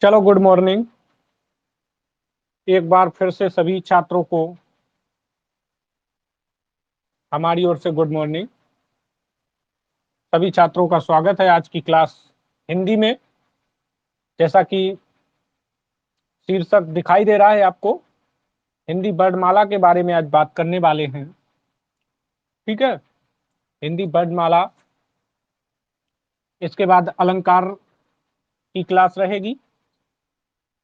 चलो, good morning. एक बार फिर से सभी छात्रों को हमारी ओर से गुड मॉर्निंग। सभी छात्रों का स्वागत है आज की क्लास हिंदी में। जैसा कि शीर्षक दिखाई दे रहा है आपको, हिंदी वर्णमाला के बारे में आज बात करने वाले हैं। ठीक है, हिंदी वर्णमाला, इसके बाद अलंकार की क्लास रहेगी।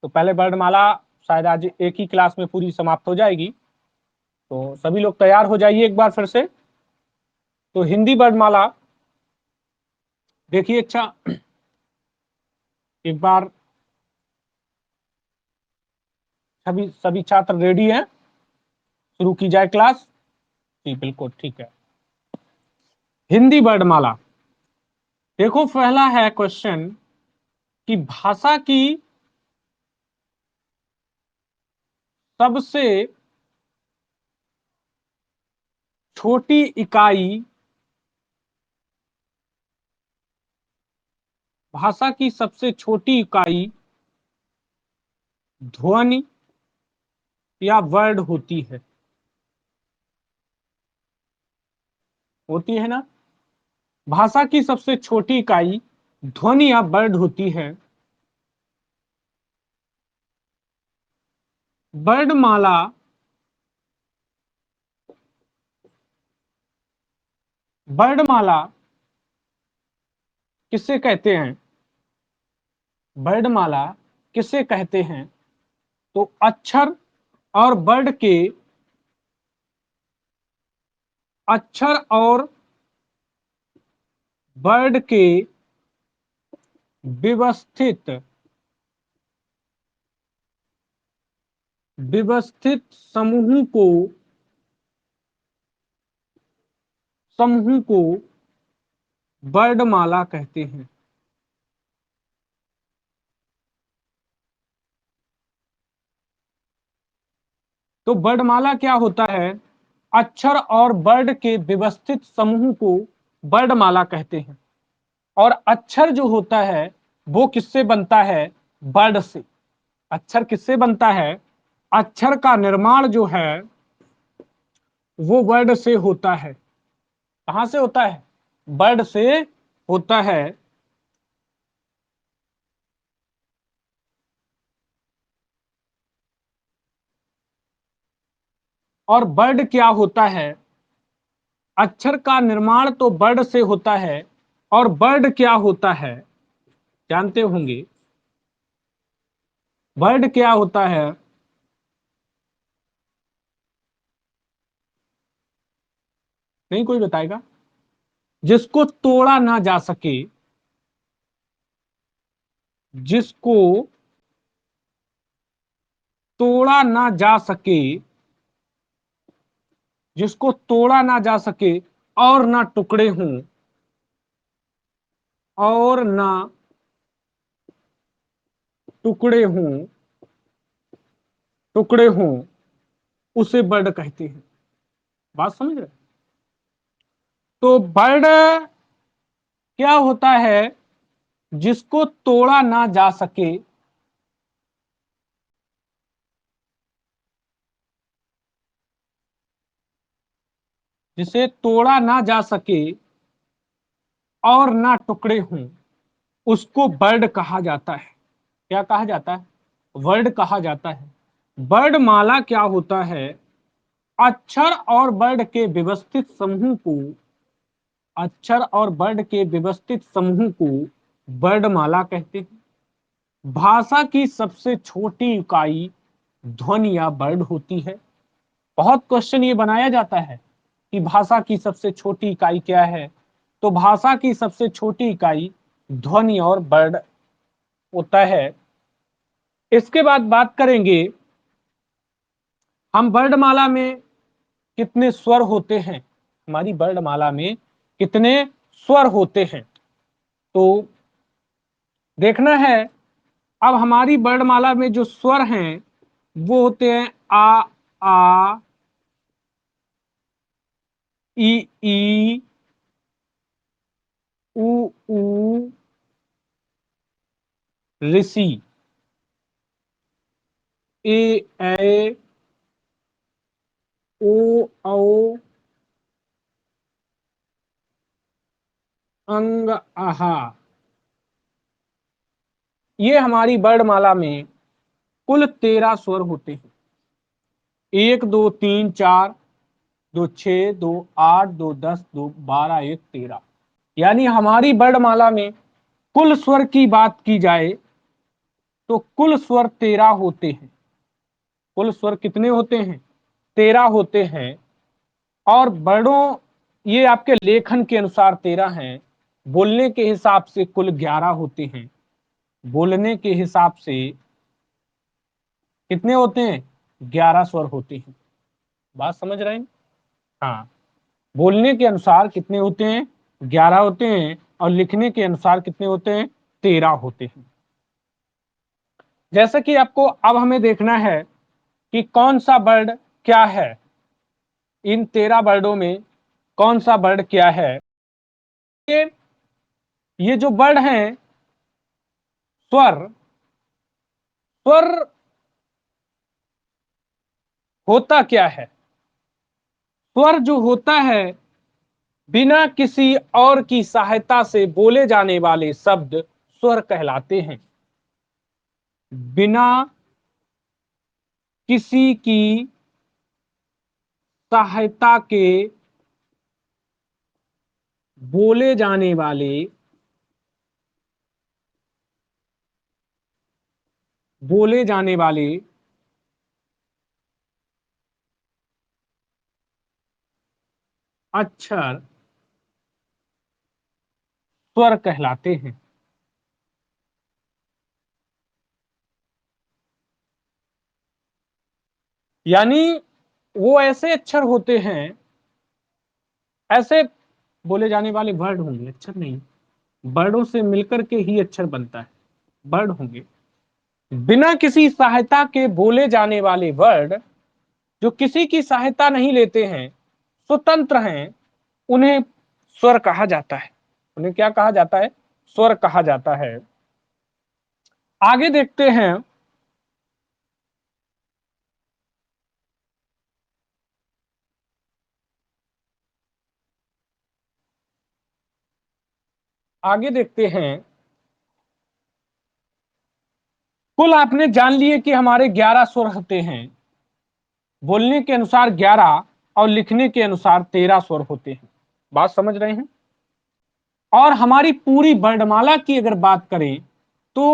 तो पहले वर्णमाला शायद आज एक ही क्लास में पूरी समाप्त हो जाएगी। तो सभी लोग तैयार हो जाइए एक बार फिर से। तो हिंदी वर्णमाला देखिए। अच्छा, एक बार सभी सभी छात्र रेडी हैं? शुरू की जाए क्लास? जी बिल्कुल, ठीक है। हिंदी वर्णमाला, देखो पहला है क्वेश्चन कि भाषा की सबसे छोटी इकाई, भाषा की सबसे छोटी इकाई ध्वनि या वर्ड होती है? होती है ना? भाषा की सबसे छोटी इकाई ध्वनि या वर्ड होती है। वर्णमाला वर्णमाला किससे कहते हैं? वर्णमाला किससे कहते हैं? तो अक्षर और वर्ड के, अक्षर और वर्ड के व्यवस्थित व्यवस्थित समूह को वर्णमाला कहते हैं। तो वर्णमाला क्या होता है? अक्षर और वर्ड के व्यवस्थित समूह को वर्णमाला कहते हैं। और अक्षर जो होता है वो किससे बनता है? वर्ड से। अक्षर किससे बनता है? अक्षर का निर्माण जो है वो वर्ड से होता है। कहां से होता है? वर्ड से होता है। और वर्ड क्या होता है? अक्षर का निर्माण तो वर्ड से होता है। और वर्ड क्या होता है जानते होंगे? वर्ड क्या होता है? नहीं कोई बताएगा? जिसको तोड़ा ना जा सके, जिसको तोड़ा ना जा सके, जिसको तोड़ा ना जा सके और ना टुकड़े हों, और ना टुकड़े हों, टुकड़े हों, उसे वर्ड कहते हैं। बात समझ रहे? तो वर्ड क्या होता है? जिसको तोड़ा ना जा सके, जिसे तोड़ा ना जा सके और ना टुकड़े हों, उसको वर्ड कहा जाता है। क्या कहा जाता है? वर्ड कहा जाता है। वर्णमाला क्या होता है? अक्षर और वर्ड के व्यवस्थित समूह को, अक्षर और वर्ड के व्यवस्थित समूह को वर्णमाला कहते हैं। भाषा की सबसे छोटी इकाई ध्वनि या वर्ड होती है। बहुत क्वेश्चन ये बनाया जाता है कि भाषा की सबसे छोटी इकाई क्या है? तो भाषा की सबसे छोटी इकाई ध्वनि और वर्ड होता है। इसके बाद बात करेंगे हम वर्णमाला में कितने स्वर होते हैं। हमारी वर्णमाला में कितने स्वर होते हैं तो देखना है। अब हमारी वर्णमाला में जो स्वर हैं वो होते हैं आ, ई, उ, ऋषि। ए ऐ ओ औ अंग आहा, ये हमारी वर्णमाला में कुल 13 स्वर होते हैं। 1 2 3 4 2 6 2 8 2 10 2 12 1 13, यानी हमारी वर्णमाला में कुल स्वर की बात की जाए तो कुल स्वर 13 होते हैं। कुल स्वर कितने होते हैं? 13 होते हैं। और वर्णों, ये आपके लेखन के अनुसार 13 हैं, बोलने के हिसाब से कुल 11 होते हैं। बोलने के हिसाब से कितने होते हैं? 11 स्वर होते हैं। बात समझ रहे हैं? हाँ, बोलने के अनुसार कितने होते हैं? 11 होते हैं। और लिखने के अनुसार कितने होते हैं? 13 होते हैं। जैसे कि आपको अब हमें देखना है कि कौन सा वर्ड क्या है, इन 13 वर्डों में कौन सा वर्ड क्या है। ये जो वर्ड हैं, स्वर, स्वर होता क्या है? स्वर जो होता है, बिना किसी और की सहायता से बोले जाने वाले शब्द स्वर कहलाते हैं। बिना किसी की सहायता के बोले जाने वाले, बोले जाने वाले अक्षर स्वर कहलाते हैं। यानी वो ऐसे अक्षर होते हैं, ऐसे बोले जाने वाले वर्ड होंगे, अक्षर नहीं, वर्डों से मिलकर के ही अक्षर बनता है, वर्ड होंगे। बिना किसी सहायता के बोले जाने वाले वर्ड, जो किसी की सहायता नहीं लेते हैं, स्वतंत्र हैं, उन्हें स्वर कहा जाता है। उन्हें क्या कहा जाता है? स्वर कहा जाता है। आगे देखते हैं। आगे देखते हैं। कुल आपने जान लिए कि हमारे 11 स्वर होते हैं। बोलने के अनुसार 11 और लिखने के अनुसार 13 स्वर होते हैं। बात समझ रहे हैं? और हमारी पूरी वर्णमाला की अगर बात करें तो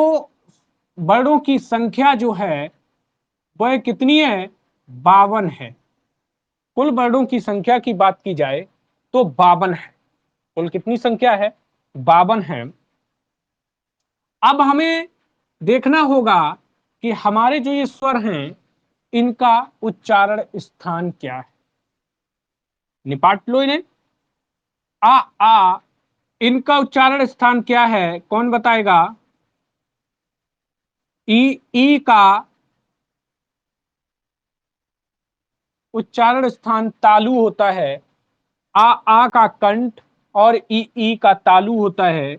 वर्णों की संख्या जो है वह कितनी है? 52 है। कुल वर्णों की संख्या की बात की जाए तो 52 है। कुल कितनी संख्या है? 52 है। अब हमें देखना होगा कि हमारे जो ये स्वर हैं, इनका उच्चारण स्थान क्या है। निपाट लो इन्हें। आ आ, इनका उच्चारण स्थान क्या है? कौन बताएगा? ई का उच्चारण स्थान तालु होता है। आ का कंठ और ई का तालु होता है।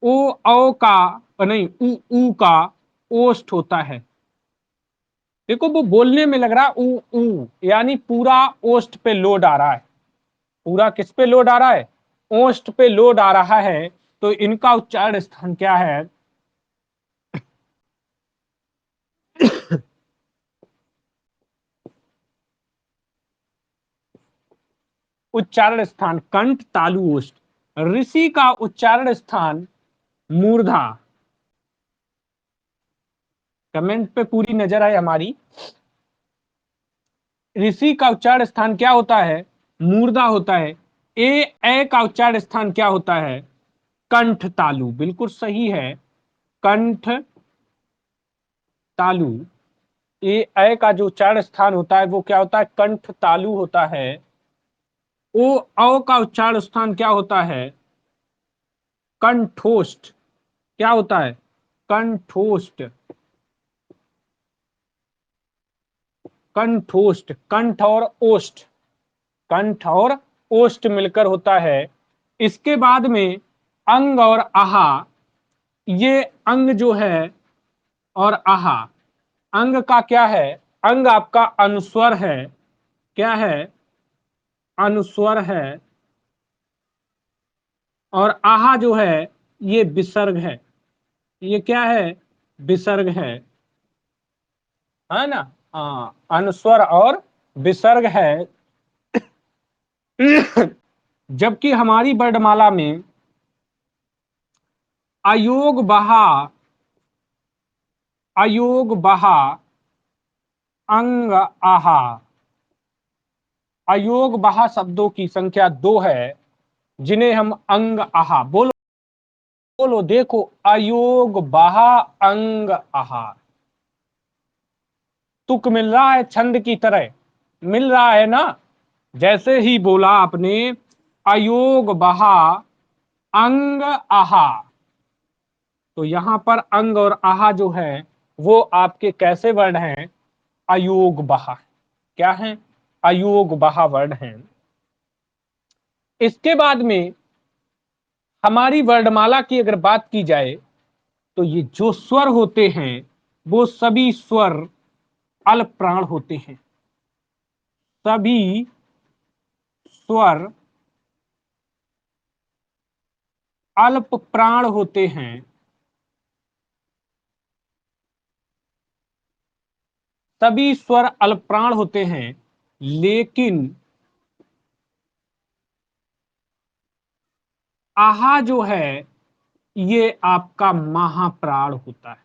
ओ औ का नहीं, ऊ का ओष्ठ होता है। देखो वो बोलने में लग रहा ऊ ऊ, यानी पूरा ओष्ठ पे लोड आ रहा है। पूरा किस पे लोड आ रहा है? ओष्ठ पे लोड आ रहा है। तो इनका उच्चारण स्थान क्या है? उच्चारण स्थान कंठ तालु ओष्ठ। ऋषि का उच्चारण स्थान मूर्धा। कमेंट पे पूरी नजर है हमारी। ऋषि का उच्चारण स्थान क्या होता है? मूर्धा होता है। ए का उच्चारण स्थान क्या होता है? कंठ तालु। बिल्कुल सही है, कंठ तालु। ए का जो उच्चारण स्थान होता है वो क्या होता है? कंठ तालु होता है। ओ औ का उच्चारण स्थान क्या होता है? कंठोष्ठ। क्या होता है? कंठोष्ठ। कंठोष्ठ, कंठ और ओष्ठ, कंठ और ओष्ठ मिलकर होता है। इसके बाद में अंग और आहा, ये अंग जो है और आहा, अंग का क्या है? अंग आपका अनुस्वर है। क्या है? अनुस्वर है। और आहा जो है ये विसर्ग है। ये क्या है? विसर्ग है ना? हाँ, अनुस्वर और विसर्ग है। जबकि हमारी वर्णमाला में अयोग बहा, अयोग बहा, अंग आहा, अयोग बहा शब्दों की संख्या 2 है, जिन्हें हम अंग आहा बोलो। बोलो, देखो, अयोग बहा, अंग आहा। तुक मिल रहा है छंद की तरह, मिल रहा है ना? जैसे ही बोला आपने अयोग बहा, अंग आहा, तो यहां पर अंग और आहा जो है वो आपके कैसे वर्ण हैं? अयोग बहा। क्या है? अयोग बहा वर्ण है। इसके बाद में हमारी वर्णमाला की अगर बात की जाए तो ये जो स्वर होते हैं वो सभी स्वर अल्प प्राण होते हैं। सभी स्वर अल्प प्राण होते हैं। सभी स्वर अल्प प्राण होते हैं, लेकिन आहा जो है ये आपका महाप्राण होता है।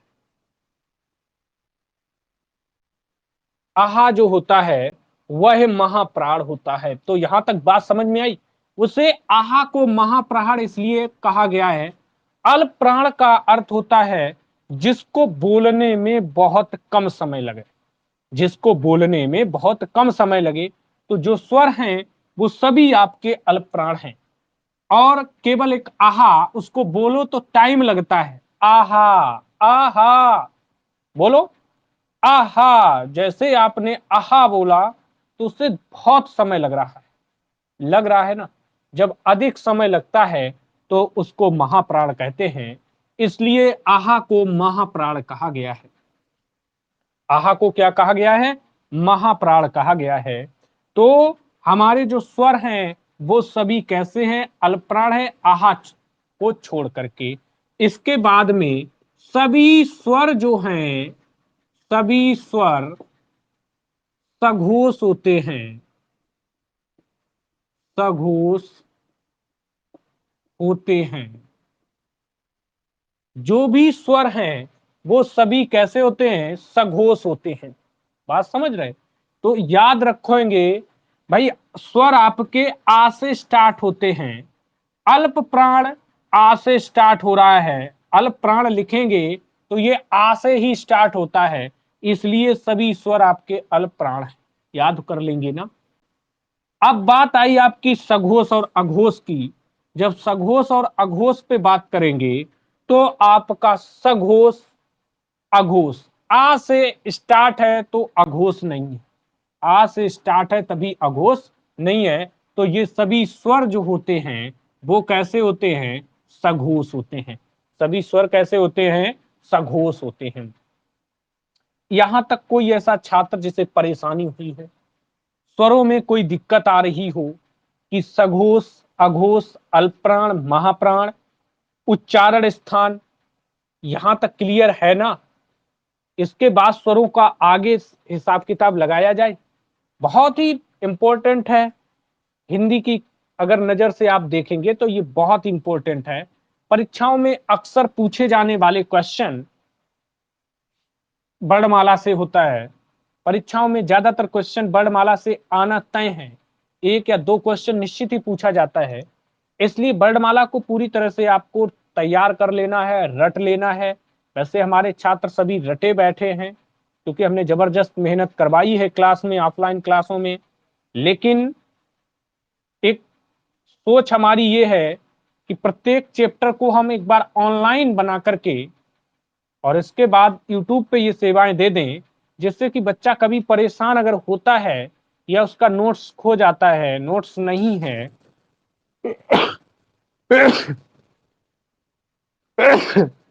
आहा जो होता है वह महाप्राण होता है। तो यहां तक बात समझ में आई? उसे आहा को महाप्राण इसलिए कहा गया है। अल्प प्राण का अर्थ होता है जिसको बोलने में बहुत कम समय लगे। जिसको बोलने में बहुत कम समय लगे। तो जो स्वर हैं वो सभी आपके अल्प प्राण हैं। और केवल एक आहा, उसको बोलो तो टाइम लगता है। आहा, आहा, बोलो, आहा। जैसे आपने आहा बोला तो उससे बहुत समय लग रहा है। लग रहा है ना? जब अधिक समय लगता है तो उसको महाप्राण कहते हैं। इसलिए आहा को महाप्राण कहा गया है। आहा को क्या कहा गया है? महाप्राण कहा गया है। तो हमारे जो स्वर हैं वो सभी कैसे हैं? अल्पप्राण है, आहा को छोड़ करके। इसके बाद में सभी स्वर जो हैं, सभी स्वर सघोष होते हैं। सघोष होते हैं। जो भी स्वर हैं वो सभी कैसे होते हैं? सघोष होते हैं। बात समझ रहे? तो याद रखोगे भाई, स्वर आपके आ से स्टार्ट होते हैं। अल्प प्राण आ से स्टार्ट हो रहा है। अल्प प्राण लिखेंगे तो ये आ से ही स्टार्ट होता है। इसलिए सभी स्वर आपके अल्प प्राण हैं। याद कर लेंगे ना? अब बात आई आपकी सघोष और अघोष की। जब सघोष और अघोष पे बात करेंगे तो आपका सघोष, अघोष, आ से स्टार्ट है तो अघोष नहीं है। आ से स्टार्ट है तभी अघोष नहीं है। तो ये सभी स्वर जो होते हैं वो कैसे होते हैं? सघोष होते हैं। सभी स्वर कैसे होते हैं? सघोष होते हैं। यहां तक कोई ऐसा छात्र जिसे परेशानी हुई है, स्वरों में कोई दिक्कत आ रही हो कि सघोष, अघोष, अल्पप्राण, महाप्राण, उच्चारण स्थान, यहां तक क्लियर है ना? इसके बाद स्वरों का आगे हिसाब किताब लगाया जाए। बहुत ही इंपॉर्टेंट है। हिंदी की अगर नजर से आप देखेंगे तो ये बहुत इंपॉर्टेंट है। परीक्षाओं में अक्सर पूछे जाने वाले क्वेश्चन वर्णमाला से होता है। परीक्षाओं में ज्यादातर क्वेश्चन वर्णमाला से आना तय है। एक या दो क्वेश्चन निश्चित ही पूछा जाता है। इसलिए वर्णमाला को पूरी तरह से आपको तैयार कर लेना है, रट लेना है। वैसे हमारे छात्र सभी रटे बैठे हैं क्योंकि हमने जबरदस्त मेहनत करवाई है क्लास में, ऑफलाइन क्लासों में। लेकिन एक सोच हमारी ये है कि प्रत्येक चैप्टर को हम एक बार ऑनलाइन बना करके और इसके बाद यूट्यूब पे ये सेवाएं दे दें, जिससे कि बच्चा कभी परेशान अगर होता है या उसका नोट्स खो जाता है, नोट्स नहीं है,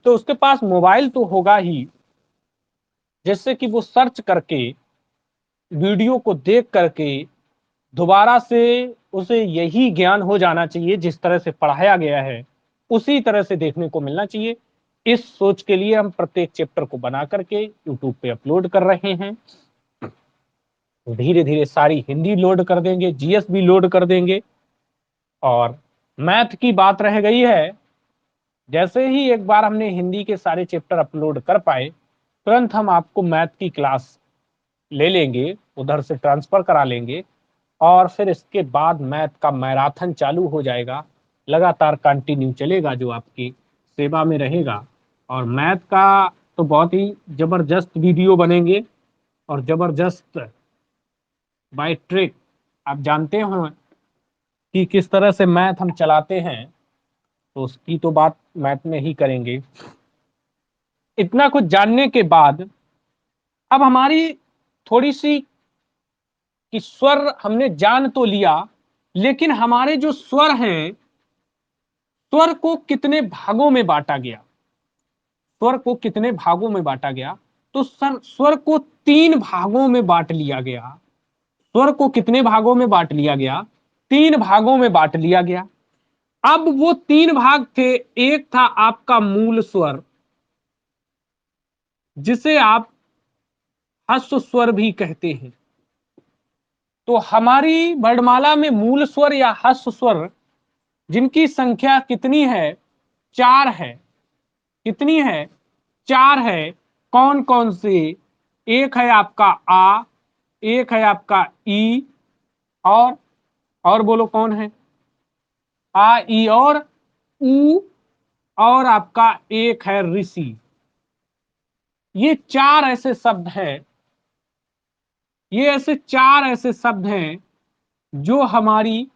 तो उसके पास मोबाइल तो होगा ही। जिससे कि वो सर्च करके वीडियो को देख करके दोबारा से उसे यही ज्ञान हो जाना चाहिए जिस तरह से पढ़ाया गया है, उसी तरह से देखने को मिलना चाहिए। इस सोच के लिए हम प्रत्येक चैप्टर को बना करके यूट्यूब पे अपलोड कर रहे हैं। धीरे धीरे सारी हिंदी लोड कर देंगे, जीएस भी लोड कर देंगे। और मैथ की बात रह गई है, जैसे ही एक बार हमने हिंदी के सारे चैप्टर अपलोड कर पाए, तुरंत हम आपको मैथ की क्लास ले लेंगे, उधर से ट्रांसफर करा लेंगे, और फिर इसके बाद मैथ का मैराथन चालू हो जाएगा, लगातार कंटिन्यू चलेगा, जो आपकी सेवा में रहेगा। और मैथ का तो बहुत ही जबरदस्त वीडियो बनेंगे, और जबरदस्त बाय ट्रिक आप जानते हो कि किस तरह से मैथ हम चलाते हैं, तो उसकी तो बात मैथ में ही करेंगे। इतना कुछ जानने के बाद अब हमारी थोड़ी सी कि स्वर हमने जान तो लिया, लेकिन हमारे जो स्वर हैं, स्वर को कितने भागों में बांटा गया, स्वर को कितने भागों में बांटा गया, तो स्वर को 3 भागों में बांट लिया गया। स्वर को कितने भागों में बांट लिया गया? 3 भागों में बांट लिया गया। अब वो 3 भाग थे, एक था आपका मूल स्वर, जिसे आप ह्रस्व स्वर भी कहते हैं। तो हमारी वर्णमाला में मूल स्वर या ह्रस्व स्वर जिनकी संख्या कितनी है? 4 है। कितनी है? 4 है। कौन कौन से? एक है आपका आ, एक है आपका ई, और बोलो कौन है? आ, ई और ऊ, और आपका एक है ऋषि। ये 4 ऐसे शब्द हैं, ये ऐसे 4 ऐसे शब्द हैं जो हमारी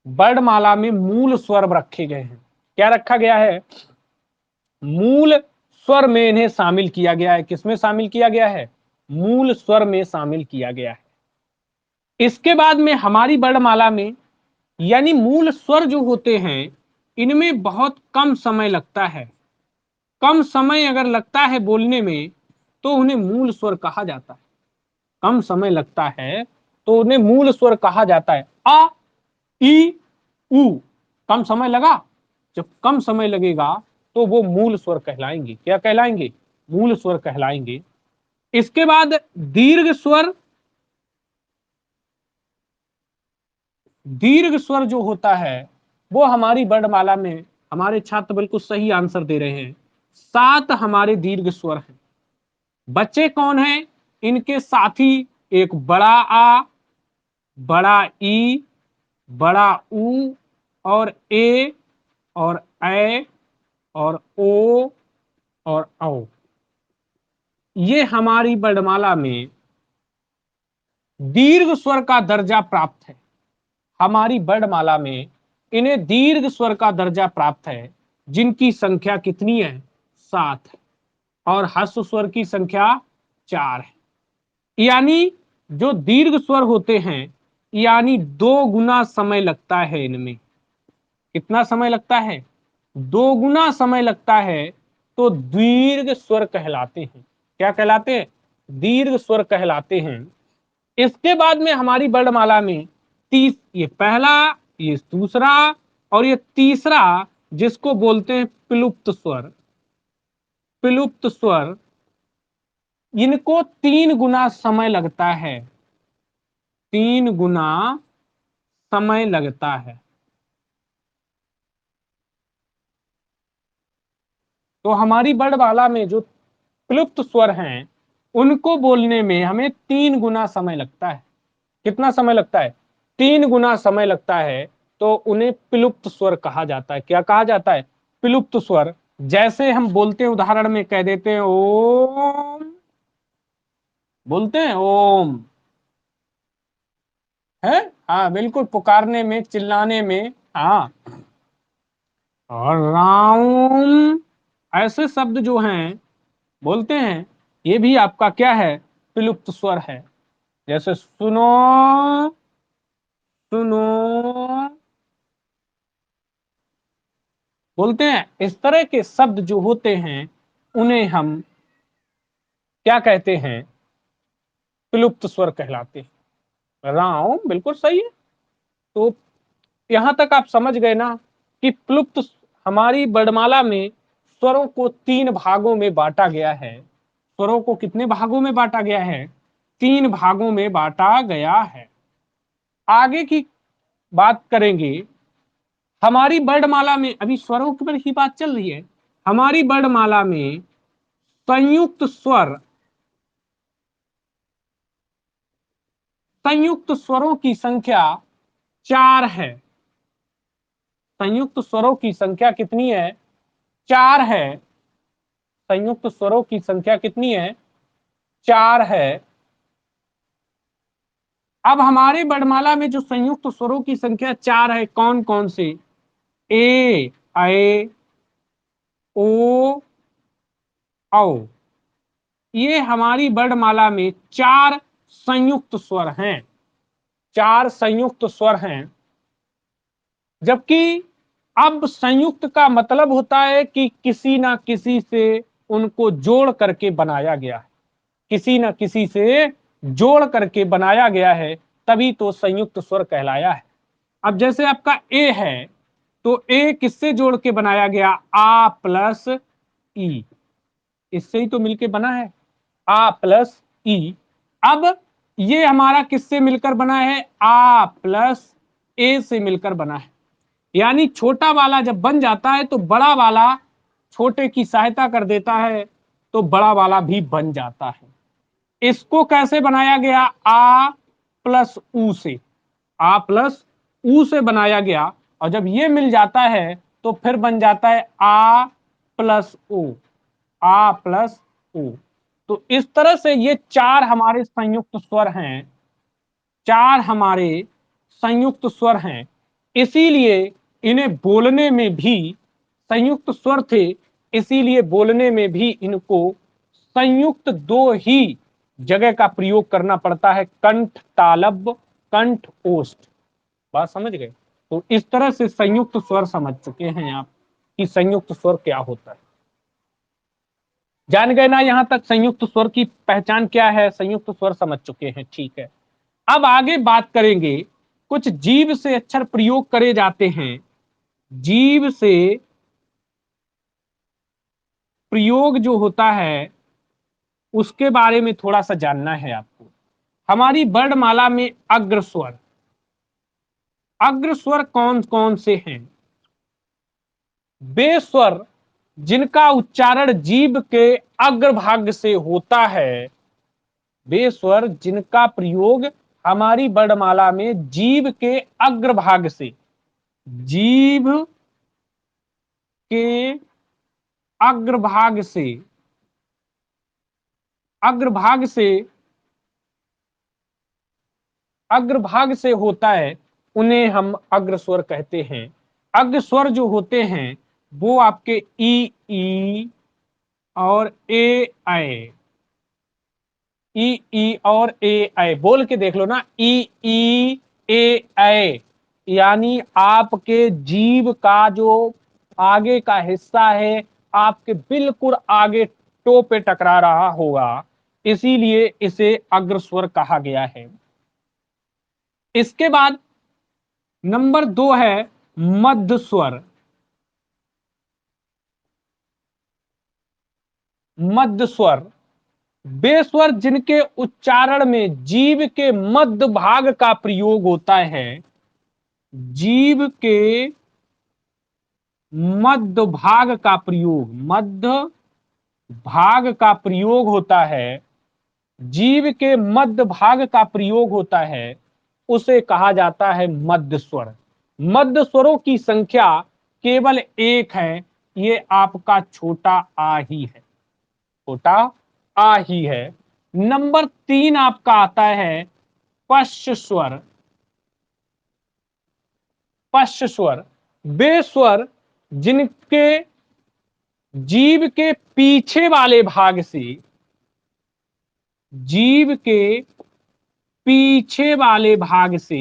वर्णमाला में मूल स्वर रखे गए हैं। क्या रखा गया है? मूल स्वर में इन्हें शामिल किया गया है। किसमें शामिल किया गया है? मूल स्वर में शामिल किया गया है। इसके बाद में हमारी वर्णमाला में, यानी मूल स्वर जो होते हैं, इनमें बहुत कम समय लगता है। कम समय अगर लगता है बोलने में, तो उन्हें मूल स्वर कहा जाता है। कम समय लगता है तो उन्हें मूल स्वर कहा जाता है। आ, ई, उ। कम समय लगा, जब कम समय लगेगा तो वो मूल स्वर कहलाएंगे। क्या कहलाएंगे? मूल स्वर कहलाएंगे। इसके बाद दीर्घ स्वर। दीर्घ स्वर जो होता है वो हमारी वर्णमाला में, हमारे छात्र बिल्कुल सही आंसर दे रहे हैं, 7 हमारे दीर्घ स्वर हैं। बच्चे कौन हैं? इनके साथी, एक बड़ा आ, बड़ा ई, बड़ा ऊ, और ए, और ऐ, और ओ, और औ। ये हमारी वर्णमाला में दीर्घ स्वर का दर्जा प्राप्त है। हमारी वर्णमाला में इन्हें दीर्घ स्वर का दर्जा प्राप्त है, जिनकी संख्या कितनी है? 7 है। और ह्रस्व स्वर की संख्या 4 है। यानी जो दीर्घ स्वर होते हैं, यानी 2 गुना समय लगता है इनमें। कितना समय लगता है? 2 गुना समय लगता है, तो दीर्घ स्वर कहलाते हैं। क्या कहलाते हैं? दीर्घ स्वर कहलाते हैं। इसके बाद में हमारी वर्णमाला में ये पहला, ये दूसरा, और ये तीसरा, जिसको बोलते हैं प्लुप्त स्वर। प्लुप्त स्वर, इनको 3 गुना समय लगता है। 3 गुना समय लगता है। तो हमारी वर्णमाला में जो प्लुप्त स्वर हैं, उनको बोलने में हमें 3 गुना समय लगता है। कितना समय लगता है? 3 गुना समय लगता है। तो उन्हें प्लुप्त स्वर कहा जाता है। क्या कहा जाता है? प्लुप्त स्वर। जैसे हम बोलते हैं, उदाहरण में कह देते हैं ओम, बोलते हैं ओम, है। हाँ बिल्कुल, पुकारने में, चिल्लाने में। हाँ। और राम, ऐसे शब्द जो हैं बोलते हैं, ये भी आपका क्या है? विलुप्त स्वर है। जैसे सुनो, सुनो, बोलते हैं। इस तरह के शब्द जो होते हैं, उन्हें हम क्या कहते हैं? प्लुप्त स्वर कहलाते हैं। राम बिल्कुल सही है। तो यहां तक आप समझ गए ना कि प्लुप्त हमारी वर्णमाला में स्वरों को 3 भागों में बांटा गया है। स्वरों को कितने भागों में बांटा गया है? 3 भागों में बांटा गया है। आगे की बात करेंगे। हमारी वर्णमाला में अभी स्वरों की पर ही बात चल रही है। हमारी वर्णमाला में संयुक्त स्वरों की संख्या 4 है। संयुक्त स्वरों की संख्या कितनी है? 4 है। संयुक्त स्वरों की संख्या कितनी है? 4 है। अब हमारे वर्णमाला में जो संयुक्त स्वरों की संख्या 4 है, कौन कौन से? ए, ऐ, ओ, औ। ये हमारी वर्णमाला में 4 संयुक्त स्वर हैं। 4 संयुक्त स्वर हैं। जबकि अब संयुक्त का मतलब होता है कि किसी ना किसी से उनको जोड़ करके बनाया गया है। किसी ना किसी से जोड़ करके बनाया गया है, तभी तो संयुक्त स्वर कहलाया है। अब जैसे आपका ए है, तो ए किससे जोड़ के बनाया गया? आ प्लस ई। इससे ही तो मिलके बना है, आ प्लस ई। अब ये हमारा किससे मिलकर बना है? आ प्लस ए से मिलकर बना है। यानी छोटा वाला जब बन जाता है तो बड़ा वाला छोटे की सहायता कर देता है, तो बड़ा वाला भी बन जाता है। इसको कैसे बनाया गया? आ प्लस ऊ से। आ प्लस ऊ से बनाया गया, और जब ये मिल जाता है तो फिर बन जाता है आ प्लस ओ। आ प्लस ओ। तो इस तरह से ये 4 हमारे संयुक्त स्वर हैं। 4 हमारे संयुक्त स्वर हैं। इसीलिए इन्हें बोलने में भी संयुक्त स्वर थे। इसीलिए बोलने में भी इनको संयुक्त 2 ही जगह का प्रयोग करना पड़ता है, कंठ तालव्य, कंठ ओष्ठ। बात समझ गए? तो इस तरह से संयुक्त स्वर समझ चुके हैं आप कि संयुक्त स्वर क्या होता है। जान गए ना यहां तक संयुक्त स्वर की पहचान क्या है? संयुक्त स्वर समझ चुके हैं, ठीक है। अब आगे बात करेंगे। कुछ जीव से अक्षर प्रयोग करे जाते हैं। जीव से प्रयोग जो होता है उसके बारे में थोड़ा सा जानना है आपको। हमारी वर्णमाला में अग्र स्वर कौन कौन से हैं? वे स्वर जिनका उच्चारण जीभ के अग्रभाग से होता है। वे स्वर जिनका प्रयोग हमारी वर्णमाला में जीभ के अग्रभाग से, जीभ के अग्रभाग से, अग्रभाग से, अग्रभाग से होता है, उन्हें हम अग्र स्वर कहते हैं। अग्र स्वर जो होते हैं वो आपके ई और ए ई और ए बोल के देख लो ना। ई ए यानी आपके जीभ का जो आगे का हिस्सा है, आपके बिल्कुल आगे टो पे टकरा रहा होगा, इसीलिए इसे अग्र स्वर कहा गया है। इसके बाद नंबर 2 है मध्य स्वर। मध्य स्वर वे स्वर जिनके उच्चारण में जीभ के मध्य भाग का प्रयोग होता है। जीभ के मध्य भाग का प्रयोग, मध्य भाग का प्रयोग होता है। जीभ के मध्य भाग का प्रयोग होता है, उसे कहा जाता है मध्य स्वर। मध्य स्वरों की संख्या केवल 1 है। ये आपका छोटा आ ही है, छोटा आ ही है। नंबर 3 आपका आता है पश्च स्वर। पश्च स्वर वे स्वर जिनके जीभ के पीछे वाले भाग से, जीभ के पीछे वाले भाग से,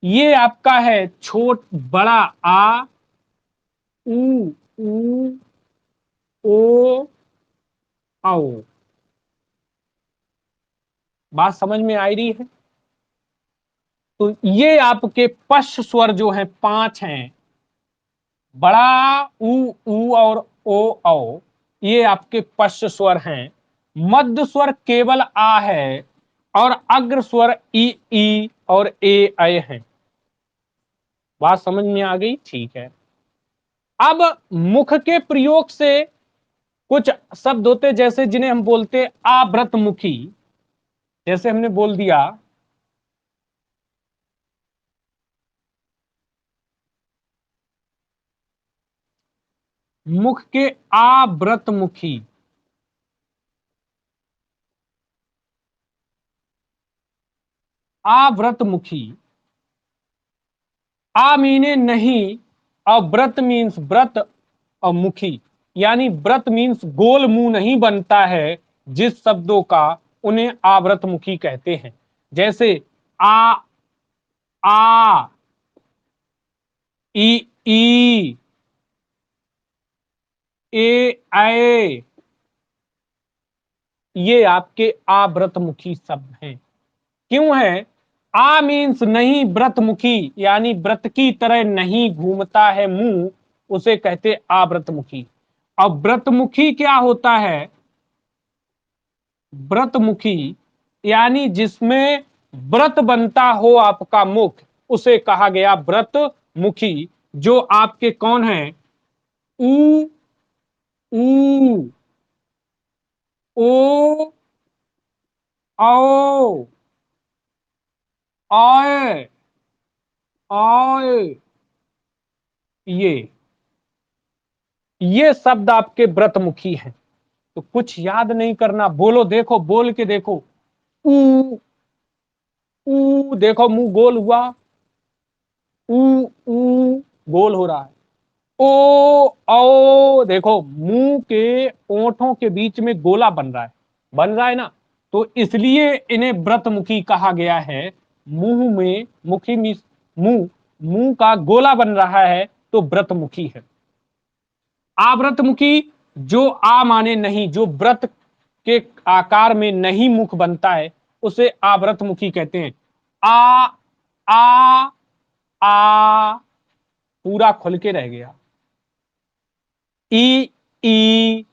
ये आपका है छोट बड़ा आ, ऊ, ऊ, ओ, औ। बात समझ में आ रही है? तो ये आपके पश्च स्वर जो है 5 हैं, बड़ा ऊ और ओ औ, ये आपके पश्च स्वर हैं। मध्य स्वर केवल आ है और अग्र स्वर ई और ए ऐ हैं। बात समझ में आ गई? ठीक है। अब मुख के प्रयोग से कुछ शब्द होते जैसे जिन्हें हम बोलते आवृत मुखी, जैसे हमने बोल दिया मुख के आवृत मुखी, आवृत मुखी, आ मीने नहीं और व्रत मीन्स व्रत और मुखी, यानी व्रत मीन्स गोल मुंह नहीं बनता है जिस शब्दों का, उन्हें आवृत मुखी कहते हैं। जैसे आ, आ, ई, ए, ऐ, ये आपके आवृत मुखी शब्द हैं। क्यों है? आ मीन्स नहीं, व्रतमुखी यानी व्रत की तरह नहीं घूमता है मुंह, उसे कहते आवृतमुखी। अब व्रतमुखी क्या होता है? व्रतमुखी यानी जिसमें व्रत बनता हो आपका मुख, उसे कहा गया व्रतमुखी। जो आपके कौन है? ऊ, ऊ, ओ, औ, आय, आय, ये शब्द आपके व्रतमुखी हैं। तो कुछ याद नहीं करना, बोलो, देखो, बोल के देखो। ऊ, ऊ, देखो मुंह गोल हुआ, ऊ, ऊ, गोल हो रहा है। ओ, औ, देखो मुंह के ओंठों के बीच में गोला बन रहा है, बन रहा है ना। तो इसलिए इन्हें व्रतमुखी कहा गया है। मुंह में मुखी मीस मुंह, मुंह का गोला बन रहा है तो व्रतमुखी है। आवृतमुखी, जो आ माने नहीं, जो व्रत के आकार में नहीं मुख बनता है, उसे आवृतमुखी कहते हैं। आ, आ, आ, पूरा खुल के रह गया। ई, ई,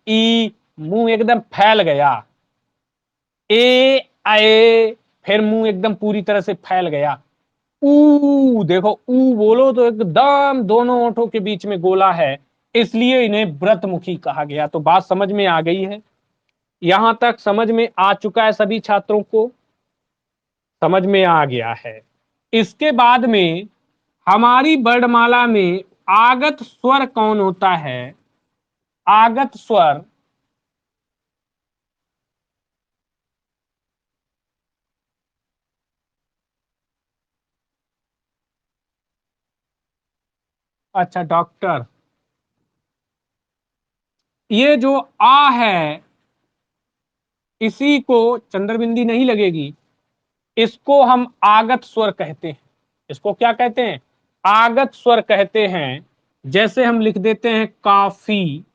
ई, मुंह एकदम फैल गया। ए, आए, फिर मुंह एकदम पूरी तरह से फैल गया। ऊ, देखो ऊ बोलो तो एकदम दोनों ओंठों के बीच में गोला है, इसलिए इन्हें व्रतमुखी कहा गया। तो बात समझ में आ गई है? यहां तक समझ में आ चुका है सभी छात्रों को? समझ में आ गया है। इसके बाद में हमारी वर्णमाला में आगत स्वर कौन होता है? आगत स्वर, अच्छा डॉक्टर, ये जो आ है, इसी को चंद्रबिंदी नहीं लगेगी, इसको हम आगत स्वर कहते हैं। इसको क्या कहते हैं? आगत स्वर कहते हैं। जैसे हम लिख देते हैं काफी,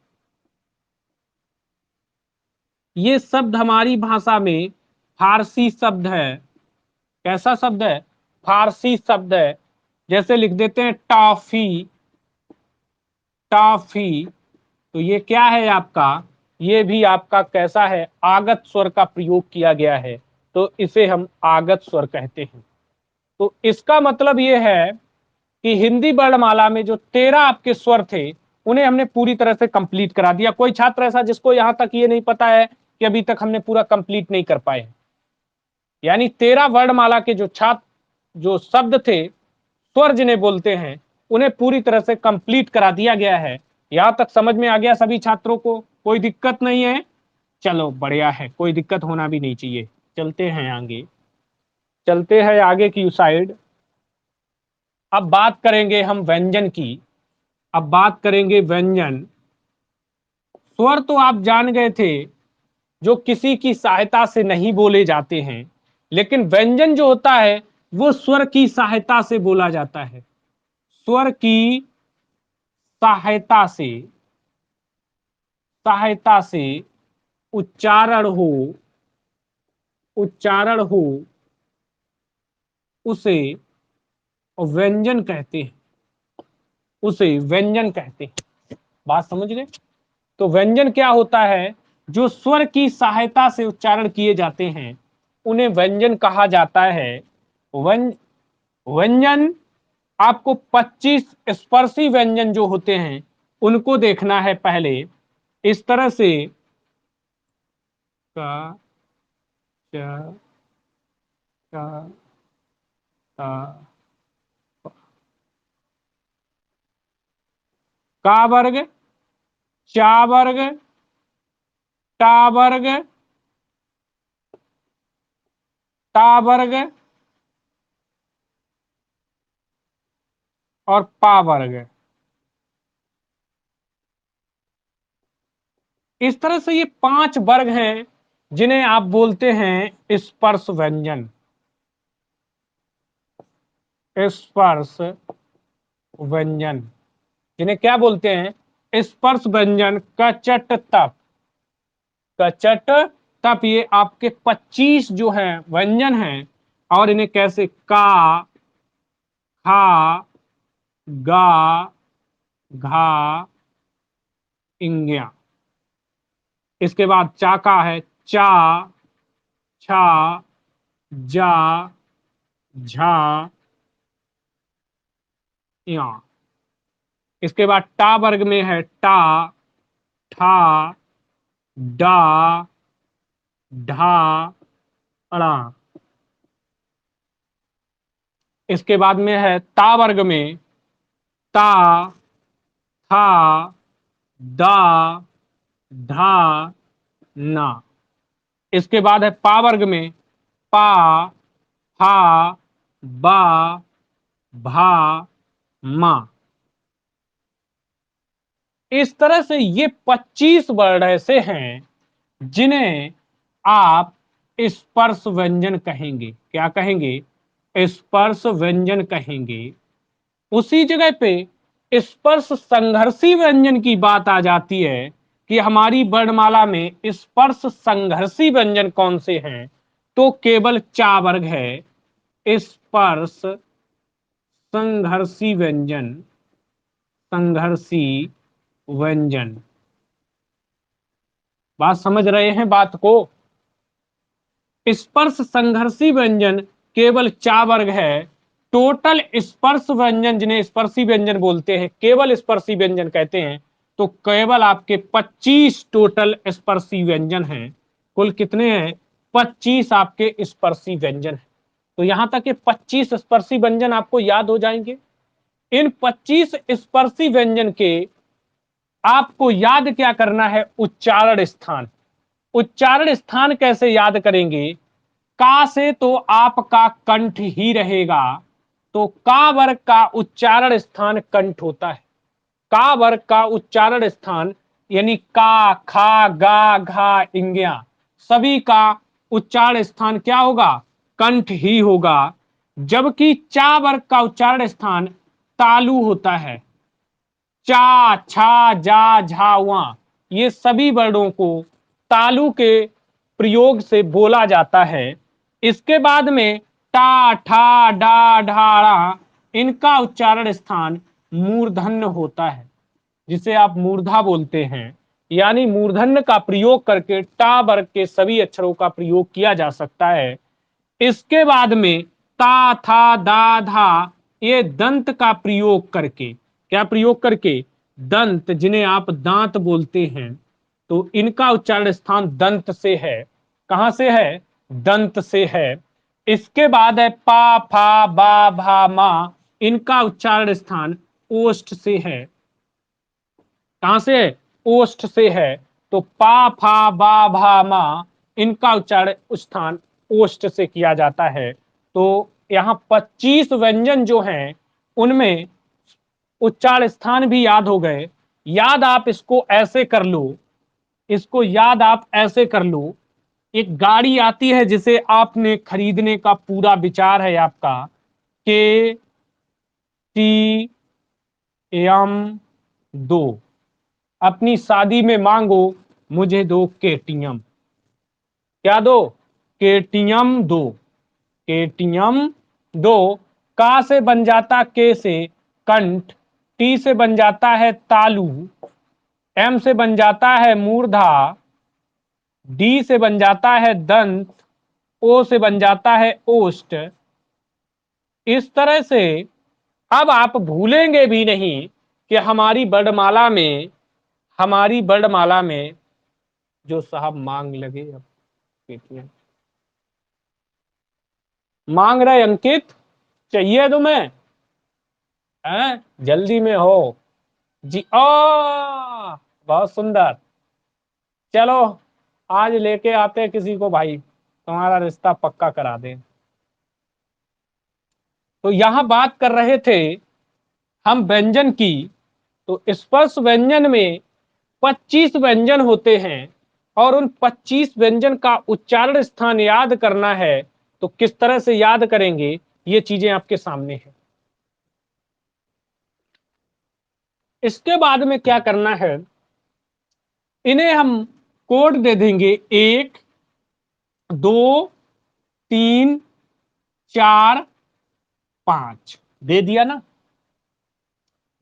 ये शब्द हमारी भाषा में फारसी शब्द है। कैसा शब्द है? फारसी शब्द है। जैसे लिख देते हैं टॉफी, टॉफी, तो ये क्या है आपका? ये भी आपका कैसा है? आगत स्वर का प्रयोग किया गया है, तो इसे हम आगत स्वर कहते हैं। तो इसका मतलब ये है कि हिंदी वर्णमाला में जो 13 आपके स्वर थे, उन्हें हमने पूरी तरह से कंप्लीट करा दिया। कोई छात्र ऐसा जिसको यहां तक ये नहीं पता है कि अभी तक हमने पूरा कंप्लीट नहीं कर पाए? यानी 13 वर्णमाला के जो छात्र, जो शब्द थे, स्वर जिन्हें बोलते हैं, उन्हें पूरी तरह से कंप्लीट करा दिया गया है। यहां तक समझ में आ गया सभी छात्रों को? कोई दिक्कत नहीं है? चलो बढ़िया है, कोई दिक्कत होना भी नहीं चाहिए। चलते हैं आगे, चलते हैं आगे की साइड। अब बात करेंगे हम व्यंजन की। अब बात करेंगे व्यंजन। स्वर तो आप जान गए थे, जो किसी की सहायता से नहीं बोले जाते हैं, लेकिन व्यंजन जो होता है वो स्वर की सहायता से बोला जाता है। स्वर की सहायता से, सहायता से उच्चारण हो उसे व्यंजन कहते हैं, उसे व्यंजन कहते हैं। बात समझ गए? तो व्यंजन क्या होता है? जो स्वर की सहायता से उच्चारण किए जाते हैं उन्हें व्यंजन कहा जाता है। व्यंजन आपको 25 स्पर्शी व्यंजन जो होते हैं उनको देखना है पहले। इस तरह से का, च, का, ता, का वर्ग, चा वर्ग, टा वर्ग, ता वर्ग और पा वर्ग। इस तरह से ये 5 वर्ग हैं जिन्हें आप बोलते हैं स्पर्श व्यंजन। स्पर्श व्यंजन जिन्हें क्या बोलते हैं? स्पर्श व्यंजन। कचट तप, कचट तप, ये आपके 25 जो है व्यंजन हैं। और इन्हें कैसे? का, खा, गा, घा, इंग्या। इसके बाद चाका है, चा, छा, जा, झा, या। इसके बाद टा वर्ग में है टा, ठा, डा, ढा, अड़ा। इसके बाद में है ता वर्ग में ता, था, दा, धा, ना। इसके बाद है पा वर्ग में पा, फा, बा, भा, मा। इस तरह से ये 25 वर्ण ऐसे हैं जिन्हें आप स्पर्श व्यंजन कहेंगे। क्या कहेंगे? स्पर्श व्यंजन कहेंगे। उसी जगह पे स्पर्श संघर्षी व्यंजन की बात आ जाती है कि हमारी वर्णमाला में स्पर्श संघर्षी व्यंजन कौन से हैं? तो केवल 4 वर्ग है। स्पर्श संघर्षी व्यंजन, संघर्षी व्यंजन। बात समझ रहे हैं बात को? स्पर्श संघर्षी व्यंजन केवल 4 वर्ग है। टोटल स्पर्श व्यंजन जिन्हें स्पर्शी व्यंजन बोलते हैं, केवल स्पर्शी व्यंजन कहते हैं, तो केवल आपके 25 टोटल स्पर्शी व्यंजन हैं। कुल कितने हैं? 25 आपके स्पर्शी व्यंजन हैं। तो यहां तक कि 25 स्पर्शी व्यंजन आपको याद हो जाएंगे। इन 25 स्पर्शी व्यंजन के आपको याद क्या करना है? उच्चारण स्थान। उच्चारण स्थान कैसे याद करेंगे? का से तो आपका कंठ ही रहेगा, तो का वर्ग का उच्चारण स्थान कंठ होता है। का वर्ग का उच्चारण स्थान यानी का, खा, गा, घा, इंग्या, सभी का उच्चारण स्थान क्या होगा? कंठ ही होगा। जबकि चा वर्ग का उच्चारण स्थान तालु होता है। चा, छा, जा, झा, वा, ये सभी वर्णों को तालु के प्रयोग से बोला जाता है। इसके बाद में टा, ठा, डा, ढाड़ा, इनका उच्चारण स्थान मूर्धन्य होता है, जिसे आप मूर्धा बोलते हैं। यानी मूर्धन्य का प्रयोग करके टा वर्ग के सभी अक्षरों का प्रयोग किया जा सकता है। इसके बाद में ता, था, दा, धा, ये दंत का प्रयोग करके, क्या प्रयोग करके? दंत, जिन्हें आप दांत बोलते हैं, तो इनका उच्चारण स्थान दंत से है। कहां से है? दंत से है। इसके बाद है पा, फा, बा, भा, मा, इनका उच्चारण स्थान ओष्ठ से है। कहां से है? ओष्ठ से है। तो पा, फा, बा, भा, मा, इनका उच्चारण स्थान ओष्ठ से किया जाता है। तो यहाँ 25 व्यंजन जो हैं उनमें उच्चारण स्थान भी याद हो गए। याद आप इसको ऐसे कर लो, इसको याद आप ऐसे कर लो। एक गाड़ी आती है जिसे आपने खरीदने का पूरा विचार है आपका, के टी एम 2। अपनी शादी में मांगो मुझे दो केटीएम। क्या दो? केटीएम दो। केटीएम दो। का से बन जाता के से कंठ, टी से बन जाता है तालू, एम से बन जाता है मूर्धा, डी से बन जाता है दंत, ओ से बन जाता है ओष्ठ। इस तरह से अब आप भूलेंगे भी नहीं कि हमारी वर्णमाला में जो साहब मांग लगे अब पेटियां मांग रहे। अंकित, चाहिए तुम्हें? हैं? जल्दी में हो जी। बहुत सुंदर। चलो आज लेके आते हैं किसी को भाई, तुम्हारा रिश्ता पक्का करा दें। तो यहां बात कर रहे थे हम व्यंजन की। तो स्पर्श व्यंजन में 25 व्यंजन होते हैं और उन 25 व्यंजन का उच्चारण स्थान याद करना है। तो किस तरह से याद करेंगे, ये चीजें आपके सामने हैं। इसके बाद में क्या करना है, इन्हें हम कोड दे देंगे 1 2 3 4 5। दे दिया ना?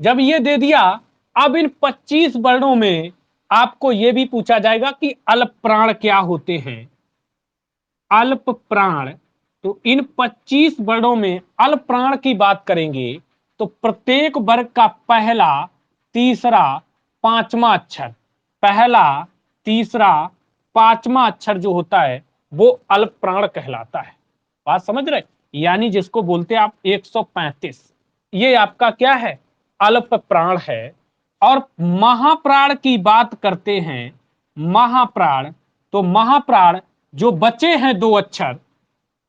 जब ये दे दिया, अब इन 25 वर्णों में आपको यह भी पूछा जाएगा कि अल्प प्राण क्या होते हैं। अल्प प्राण, तो इन 25 वर्णों में अल्प प्राण की बात करेंगे तो प्रत्येक वर्ग का पहला, तीसरा, पांचवा अक्षर, पहला, तीसरा, पांचवा अक्षर जो होता है वो अल्प प्राण कहलाता है। बात समझ रहे? यानी जिसको बोलते हैं आप 135, ये आपका क्या है? अल्प प्राण है। और महाप्राण की बात करते हैं, महाप्राण, तो महाप्राण जो बचे हैं दो अक्षर,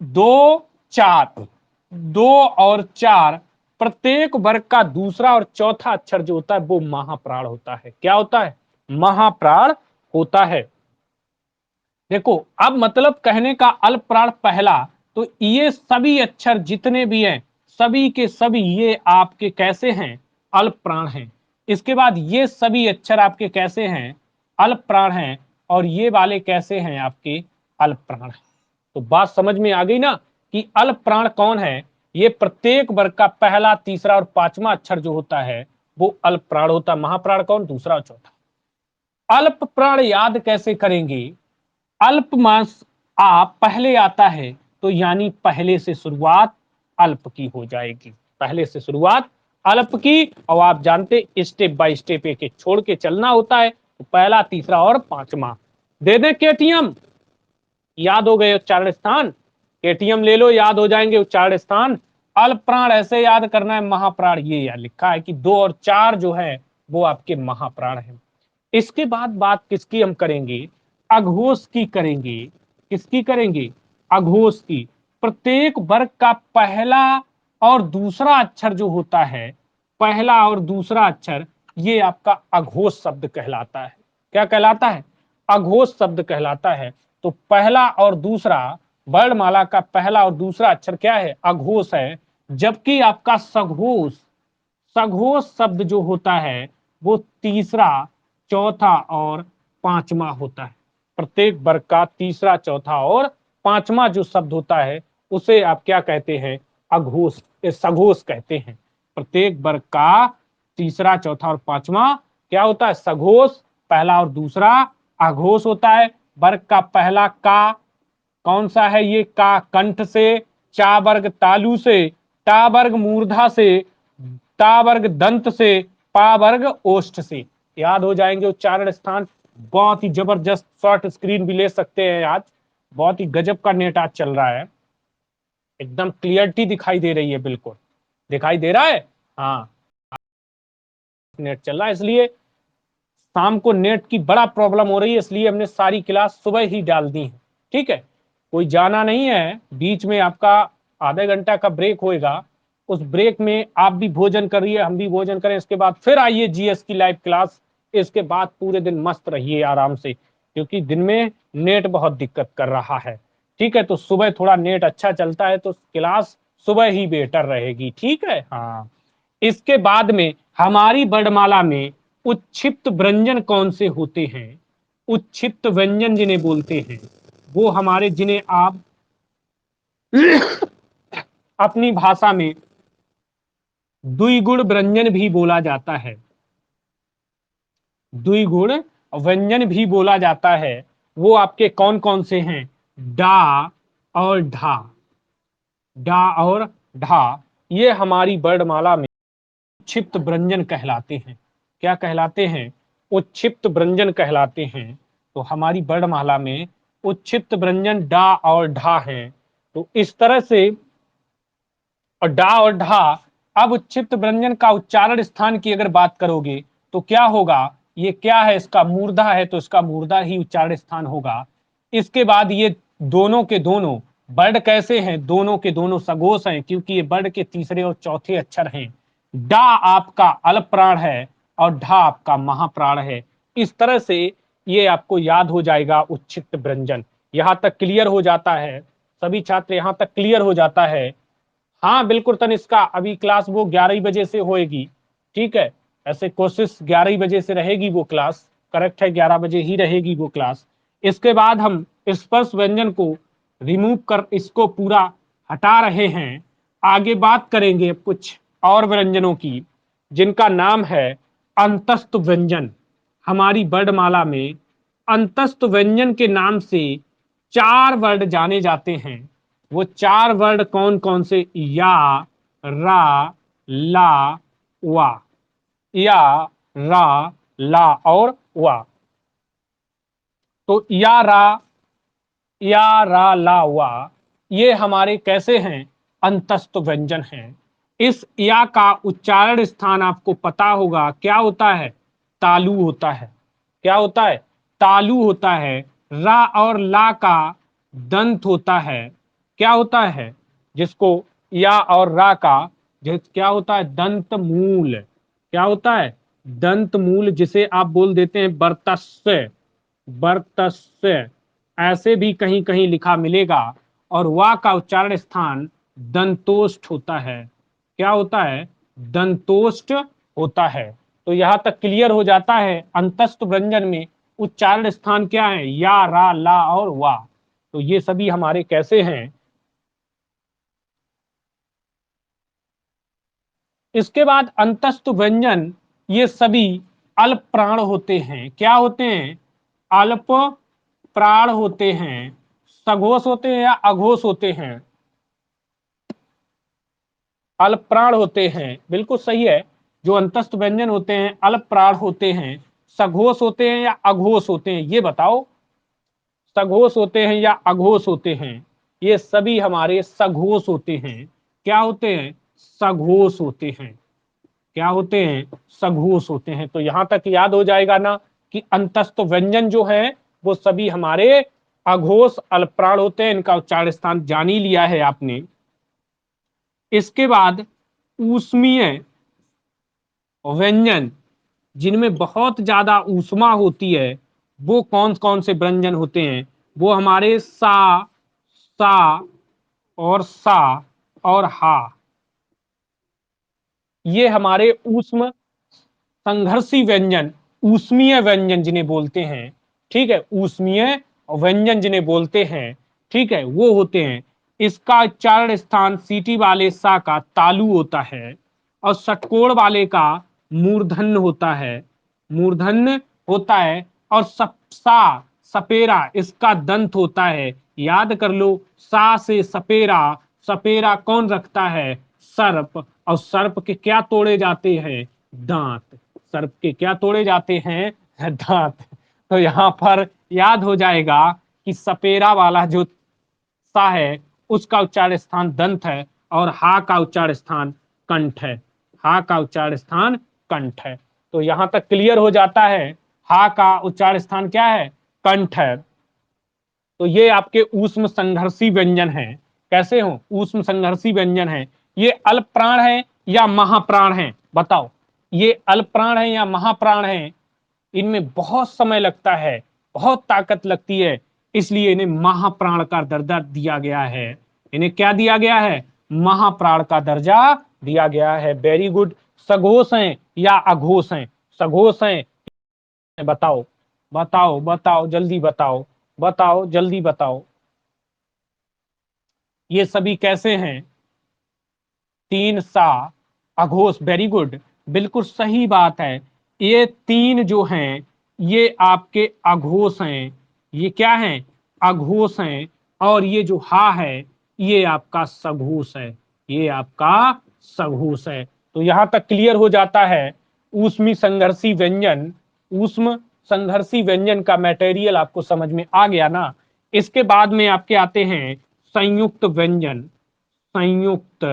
2 4, 2 और 4, प्रत्येक वर्ग का दूसरा और चौथा अक्षर जो होता है वो महाप्राण होता है। क्या होता है? महाप्राण होता है। देखो अब मतलब कहने का अल्प प्राण पहला, तो ये सभी अक्षर जितने भी हैं सभी के सभी ये आपके कैसे हैं? अल्प प्राण हैं। इसके बाद ये सभी अक्षर आपके कैसे हैं? अल्प प्राण हैं। और ये वाले कैसे हैं? आपके अल्प प्राण हैं। तो बात समझ में आ गई ना कि अल्प प्राण कौन है? ये प्रत्येक वर्ग का पहला, तीसरा और पांचवा अक्षर जो होता है वो अल्प प्राण होता है। महाप्राण कौन? दूसरा और चौथा। अल्प प्राण याद कैसे करेंगे? अल्प मास आप पहले आता है तो यानी पहले से शुरुआत अल्प की हो जाएगी। पहले से शुरुआत अल्प की, और आप जानते स्टेप बाय स्टेप एक एक छोड़ के चलना होता है। तो पहला, तीसरा और पांचवा दे दे। केटीएम याद हो गए उच्चारण स्थान, केटीएम ले लो, याद हो जाएंगे उच्चारण स्थान। अल्प प्राण ऐसे याद करना है। महाप्राण ये याद लिखा है कि 2 और 4 जो है वो आपके महाप्राण है। इसके बाद बात किसकी हम करेंगे? अघोष की करेंगे। किसकी करेंगे? अघोष की। प्रत्येक वर्ग का पहला और दूसरा अक्षर जो होता है, पहला और दूसरा अक्षर, ये आपका अघोष शब्द कहलाता है। क्या कहलाता है? अघोष शब्द कहलाता है। तो पहला और दूसरा, वर्णमाला का पहला और दूसरा अक्षर क्या है? अघोष है। जबकि आपका सघोष, सघोष शब्द जो होता है वो तीसरा, चौथा और पांचवा होता है। प्रत्येक वर्ग का तीसरा, चौथा और पांचवा जो शब्द होता है उसे आप क्या कहते हैं? अघोष, सघोष कहते हैं। प्रत्येक वर्ग का तीसरा, चौथा और पांचवा क्या होता है? सघोष। पहला और दूसरा अघोष होता है। वर्ग का पहला का कौन सा है? ये का कंठ से, चा वर्ग तालु से, टा वर्ग मूर्धा से, ता वर्ग दंत से, पा वर्ग ओष्ठ से। याद हो जाएंगे उच्चारण स्थान। बहुत ही जबरदस्त शॉर्ट स्क्रीन भी ले सकते हैं आज। बहुत ही गजब का नेट आज चल रहा है, एकदम क्लियरिटी दिखाई दे रही है। बिल्कुल दिखाई दे रहा है। हाँ, नेट चल रहा है, इसलिए शाम को नेट की बड़ा प्रॉब्लम हो रही है, इसलिए हमने सारी क्लास सुबह ही डाल दी है। ठीक है, कोई जाना नहीं है। बीच में आपका आधे घंटा का ब्रेक होएगा, उस ब्रेक में आप भी भोजन करिए, हम भी भोजन करें, इसके बाद फिर आइए जीएस की लाइव क्लास। इसके बाद पूरे दिन मस्त रहिए आराम से, क्योंकि दिन में नेट बहुत दिक्कत कर रहा है। ठीक है, तो सुबह थोड़ा नेट अच्छा चलता है तो क्लास सुबह ही बेहतर रहेगी। ठीक है, हाँ। इसके बाद में हमारी वर्णमाला में उच्छिप्त व्यंजन कौन से होते हैं? उच्छिप्त व्यंजन जिन्हें बोलते हैं वो हमारे, जिन्हें आप अपनी भाषा में द्विगुण व्यंजन भी बोला जाता है। द्विगुण व्यंजन भी बोला जाता है। वो आपके कौन कौन से हैं? डा और ढा। डा और ढा ये हमारी वर्णमाला में उच्छिप्त व्यंजन कहलाते हैं। क्या कहलाते हैं? उच्छिप्त व्यंजन कहलाते हैं। तो हमारी वर्णमाला में उच्छिप्त व्यंजन डा और ढा हैं। तो इस तरह से, और डा और ढा, अब उच्छिप्त व्यंजन का उच्चारण स्थान की अगर बात करोगे तो क्या होगा? ये क्या है? इसका मूर्धा है, तो इसका मूर्धा ही उच्चारण स्थान होगा। इसके बाद ये दोनों के दोनों वर्ड कैसे हैं? दोनों के दोनों सघोष हैं, क्योंकि ये वर्ड के तीसरे और चौथे अक्षर हैं। डा आपका अल्प प्राण है और ढा आपका महाप्राण है। इस तरह से ये आपको याद हो जाएगा उच्छिप्त व्यंजन। यहां तक क्लियर हो जाता है? सभी छात्र यहां तक क्लियर हो जाता है? हाँ बिल्कुल तनिष्का, अभी क्लास वो 11 बजे से होएगी। ठीक है, ऐसे कोशिश 11 बजे से रहेगी वो क्लास। करेक्ट है, 11 बजे ही रहेगी वो क्लास। इसके बाद हम स्पर्श व्यंजन को रिमूव कर इसको पूरा हटा रहे हैं। आगे बात करेंगे कुछ और व्यंजनों की, जिनका नाम है अंतस्थ व्यंजन। हमारी वर्णमाला में अंतस्थ व्यंजन के नाम से 4 वर्ड जाने जाते हैं। वो 4 वर्ड कौन कौन से? या, रा, ला, वा। या, रा, ला और वा। तो या, रा, ला, वा ये हमारे कैसे हैं? अंतस्थ व्यंजन हैं। इस या का उच्चारण स्थान आपको पता होगा क्या होता है? तालु होता है। क्या होता है? तालु होता है। रा और ला का दंत होता है। क्या होता है? जिसको या और रा का क्या होता है? दंत मूल। क्या होता है? दंत मूल, जिसे आप बोल देते हैं वर्तस्य। वर्तस्य ऐसे भी कहीं कहीं लिखा मिलेगा। और वा का उच्चारण स्थान दंतोष्ठ होता है। क्या होता है? दंतोष्ठ होता है। तो यहां तक क्लियर हो जाता है अंतस्थ व्यंजन में उच्चारण स्थान क्या है? या, रा, ला और वा। तो ये सभी हमारे कैसे हैं? इसके बाद अंतस्थ व्यंजन ये सभी अल्प प्राण होते हैं। क्या होते हैं? अल्प प्राण होते हैं। सघोष होते हैं या अघोष होते हैं? अल्प प्राण होते हैं, बिल्कुल सही है। जो अंतस्थ व्यंजन होते हैं अल्प प्राण होते हैं। सघोष होते हैं या अघोष होते हैं? ये बताओ, सघोष होते हैं या अघोष होते हैं? ये सभी हमारे सघोष होते हैं। क्या होते हैं? सघोष होते हैं। क्या होते हैं? सघोष होते हैं। तो यहां तक याद हो जाएगा ना कि अंतस्थ व्यंजन जो है वो सभी हमारे अघोष अल्पप्राण होते हैं। इनका उच्चारण स्थान जान ही लिया है आपने। इसके बाद ऊष्मीय व्यंजन, जिनमें बहुत ज्यादा ऊष्मा होती है, वो कौन कौन से व्यंजन होते हैं? वो हमारे सा, सा और सा और हा, ये हमारे ऊष्म संघर्षी व्यंजन, ऊष्मीय व्यंजन जिन्हें बोलते हैं। ठीक है, ऊष्मीय व्यंजन जिन्हें बोलते हैं, ठीक है, वो होते हैं। इसका उच्चारण स्थान सीटी वाले सा का तालु होता है और षटकोण वाले का मूर्धन्य होता है। मूर्धन्य होता है। और सा, सपेरा, इसका दंत होता है। याद कर लो, सा से सपेरा। सपेरा कौन रखता है? सर्प। और सर्प के क्या तोड़े जाते हैं? दांत। सर्प के क्या तोड़े जाते हैं? दांत। तो यहाँ पर याद हो जाएगा कि सपेरा वाला जो सा है उसका उच्चारण स्थान दंत है और हा का उच्चारण स्थान कंठ है। हा का उच्चारण स्थान कंठ है। तो यहां तक क्लियर हो जाता है। हा का उच्चारण स्थान क्या है? कंठ है। तो ये आपके ऊष्म संघर्षी व्यंजन हैं। कैसे हो? ऊष्म संघर्षी व्यंजन है। ये अल्प प्राण है या महाप्राण है? बताओ, ये अल्प प्राण है या महाप्राण है? इनमें बहुत समय लगता है, बहुत ताकत लगती है, इसलिए इन्हें महाप्राण का दर्जा दिया गया है। इन्हें क्या दिया गया है? महाप्राण का दर्जा दिया गया है। Very good. सघोष हैं या अघोष हैं? सघोष हैं? बताओ बताओ बताओ, जल्दी बताओ, बताओ जल्दी बताओ, ये सभी कैसे हैं? तीन सा अघोष, वेरी गुड, बिल्कुल सही बात है। ये तीन जो हैं ये आपके अघोष हैं। ये क्या हैं? अघोष हैं। और ये जो हा है ये आपका सघोष है। ये आपका सघोष है। तो यहां तक क्लियर हो जाता है ऊष्मी संघर्षी व्यंजन, ऊष्म संघर्षी व्यंजन का मटेरियल आपको समझ में आ गया ना। इसके बाद में आपके आते हैं संयुक्त व्यंजन। संयुक्त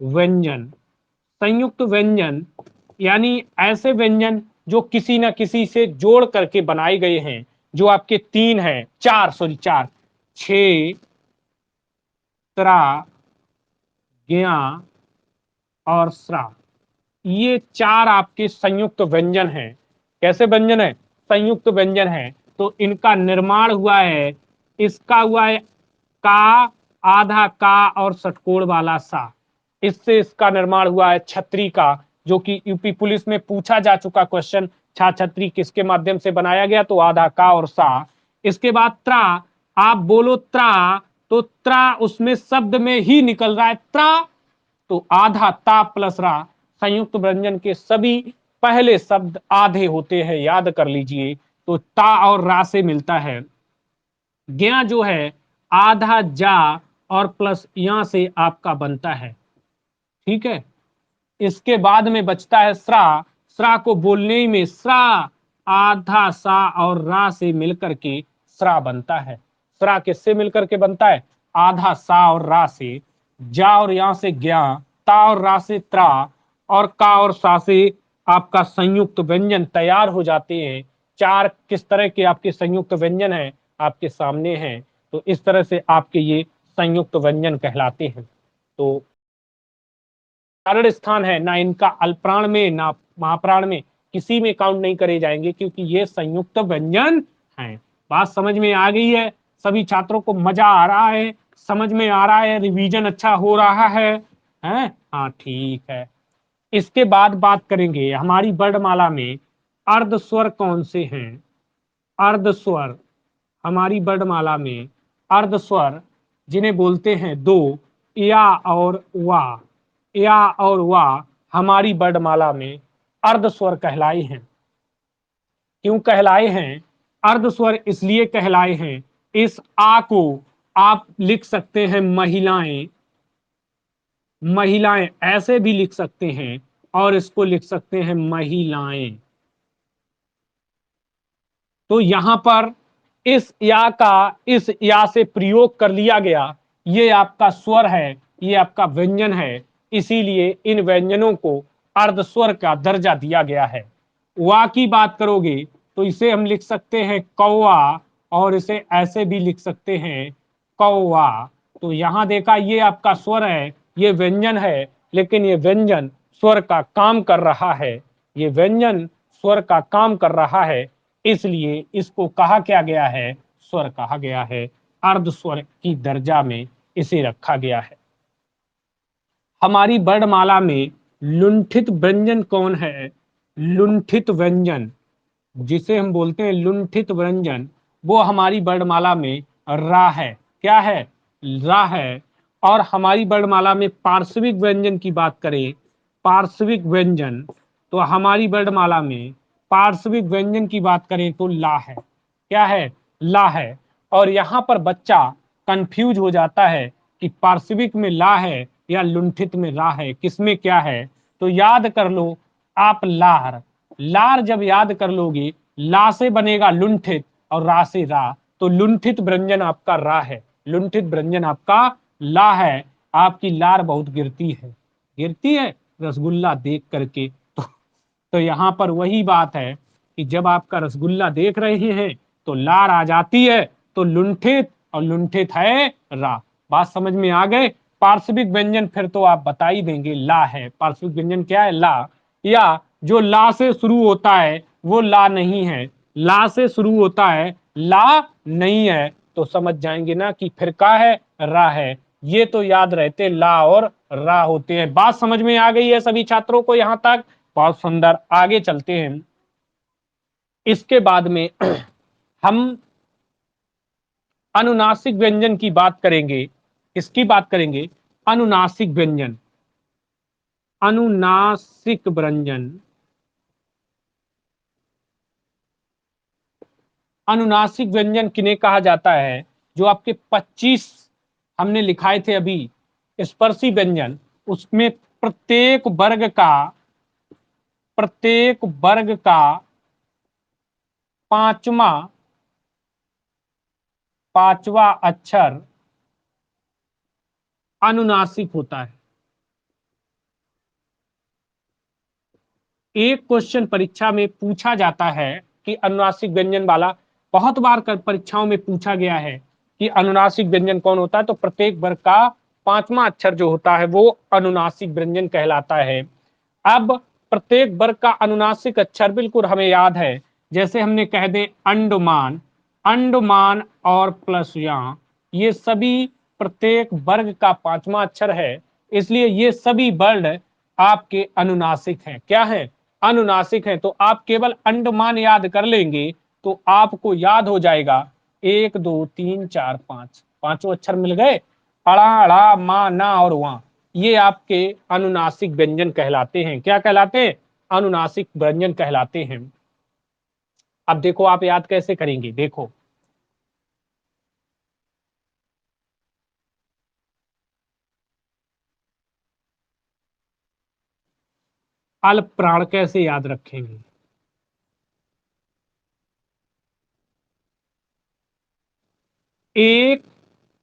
व्यंजन, संयुक्त व्यंजन यानी ऐसे व्यंजन जो किसी न किसी से जोड़ करके बनाए गए हैं। जो आपके तीन हैं, चार, सॉरी चार, छ, त्रा, ज्ञा और स्रा, ये चार आपके संयुक्त व्यंजन हैं। कैसे व्यंजन है? संयुक्त व्यंजन है। तो इनका निर्माण हुआ है, इसका हुआ है का, आधा का और षटकोण वाला सा। इससे इसका निर्माण हुआ है छतरी का, जो कि यूपी पुलिस में पूछा जा चुका क्वेश्चन, छा छतरी किसके माध्यम से बनाया गया? तो आधा का और सा। इसके बाद त्रा, आप बोलो त्रा, तो त्रा उसमें शब्द में ही निकल रहा है त्रा, तो आधा ता प्लस रा। संयुक्त व्यंजन के सभी पहले शब्द आधे होते हैं, याद कर लीजिए। तो ता और रा से मिलता है। ज्ञा जो है आधा जा और प्लस यहां से आपका बनता है, ठीक है। इसके बाद में बचता है स्रा। स्रा को बोलने में स्रा, आधा सा और रा से मिलकर के स्रा बनता है। स्रा किससे मिलकर के बनता है? आधा सा और रा से। जा और यहां से ज्ञा, ता और रा से त्रा, और का और सा से आपका संयुक्त व्यंजन तैयार हो जाते हैं। चार किस तरह के आपके संयुक्त व्यंजन हैं आपके सामने हैं। तो इस तरह से आपके ये संयुक्त व्यंजन कहलाते हैं। तो कारण स्थान है ना, इनका अल्पप्राण में ना महाप्राण में किसी में काउंट नहीं करे जाएंगे, क्योंकि ये संयुक्त व्यंजन हैं। बात समझ में आ गई है? सभी छात्रों को मजा आ रहा है? समझ में आ रहा है? रिवीजन अच्छा हो रहा है? हैं? हाँ ठीक है। इसके बाद बात करेंगे हमारी वर्णमाला में अर्ध स्वर कौन से हैं। अर्ध स्वर हमारी वर्णमाला में, अर्ध स्वर जिन्हें बोलते हैं दो, या और वा। या और वा हमारी वर्णमाला में अर्ध स्वर कहलाए हैं। क्यों कहलाए हैं? अर्ध स्वर इसलिए कहलाए हैं, इस आ को आप लिख सकते हैं महिलाएं, महिलाएं ऐसे भी लिख सकते हैं, और इसको लिख सकते हैं महिलाएं। तो यहां पर इस या का इस या से प्रयोग कर लिया गया। ये आपका स्वर है, ये आपका व्यंजन है, इसीलिए इन व्यंजनों को अर्ध स्वर का दर्जा दिया गया है। वा की बात करोगे तो इसे हम लिख सकते हैं कौवा, और इसे ऐसे भी लिख सकते हैं कौवा। तो यहां देखा, ये आपका स्वर है, ये व्यंजन है, लेकिन ये व्यंजन स्वर का काम कर रहा है। ये व्यंजन स्वर का काम कर रहा है, इसलिए इसको कहा क्या गया है? स्वर कहा गया है। अर्ध स्वर की दर्जा में इसे रखा गया है। हमारी वर्णमाला में लुंठित व्यंजन कौन है? लुंठित व्यंजन, जिसे हम बोलते हैं लुंठित व्यंजन, वो हमारी वर्णमाला में रा है। क्या है? रा है। और हमारी वर्णमाला में पार्श्विक व्यंजन की बात करें, पार्श्विक व्यंजन, तो हमारी वर्णमाला में पार्श्विक व्यंजन की बात करें तो ला है। क्या है? ला है। और यहां पर बच्चा कंफ्यूज हो जाता है कि पार्श्विक में ला है या लुंठित में रा है, किसमें क्या है। तो याद कर लो आप लार, लार जब याद कर लोगे, ला से बनेगा लुंठित और रा से रा, तो लुंठित व्यंजन आपका रा है, लुंठित व्यंजन आपका ला है। आपकी लार बहुत गिरती है, गिरती है रसगुल्ला देख करके। तो यहां पर वही बात है कि जब आपका रसगुल्ला देख रहे हैं तो लार आ जाती है, तो लुंठित, और लुंठित है रा। बात समझ में आ गए? पार्श्विक व्यंजन फिर तो आप बता ही देंगे, ला है। पार्श्विक व्यंजन क्या है? ला। या जो ला से शुरू होता है वो ला नहीं है, ला से शुरू होता है ला नहीं है, तो समझ जाएंगे ना कि फिर का है? रा है। ये तो याद रहते ला और रा होते हैं। बात समझ में आ गई है सभी छात्रों को यहां तक? बहुत सुंदर, आगे चलते हैं। इसके बाद में हम अनुनासिक व्यंजन की बात करेंगे। किसकी बात करेंगे? अनुनासिक व्यंजन। अनुनासिक व्यंजन, अनुनासिक व्यंजन किन्हें कहा जाता है? जो आपके 25 हमने लिखाए थे अभी स्पर्शी व्यंजन, उसमें प्रत्येक वर्ग का पांचवा अक्षर अनुनासिक होता है। एक क्वेश्चन परीक्षा में पूछा जाता है कि अनुनासिक व्यंजन वाला, बहुत बार परीक्षाओं में पूछा गया है कि अनुनासिक व्यंजन कौन होता है, तो प्रत्येक वर्ग का पांचवा अक्षर जो होता है वो अनुनासिक व्यंजन कहलाता है। अब प्रत्येक वर्ग का अनुनासिक अक्षर बिल्कुल हमें याद है, जैसे हमने कह दे अंडमान, अंडमान और प्लस या, ये सभी प्रत्येक वर्ग का पांचवा अक्षर है, इसलिए ये सभी वर्ण आपके अनुनासिक हैं। क्या है? अनुनासिक है। तो आप केवल अंडमान याद कर लेंगे तो आपको याद हो जाएगा 1 2 3 4 5, पांचों अक्षर मिल गए, अड़ा अड़ा मा ना और वहां, ये आपके अनुनासिक व्यंजन कहलाते हैं। क्या कहलाते हैं? अनुनासिक व्यंजन कहलाते हैं। अब देखो आप याद कैसे करेंगे, देखो अल्प प्राण कैसे याद रखेंगे? 1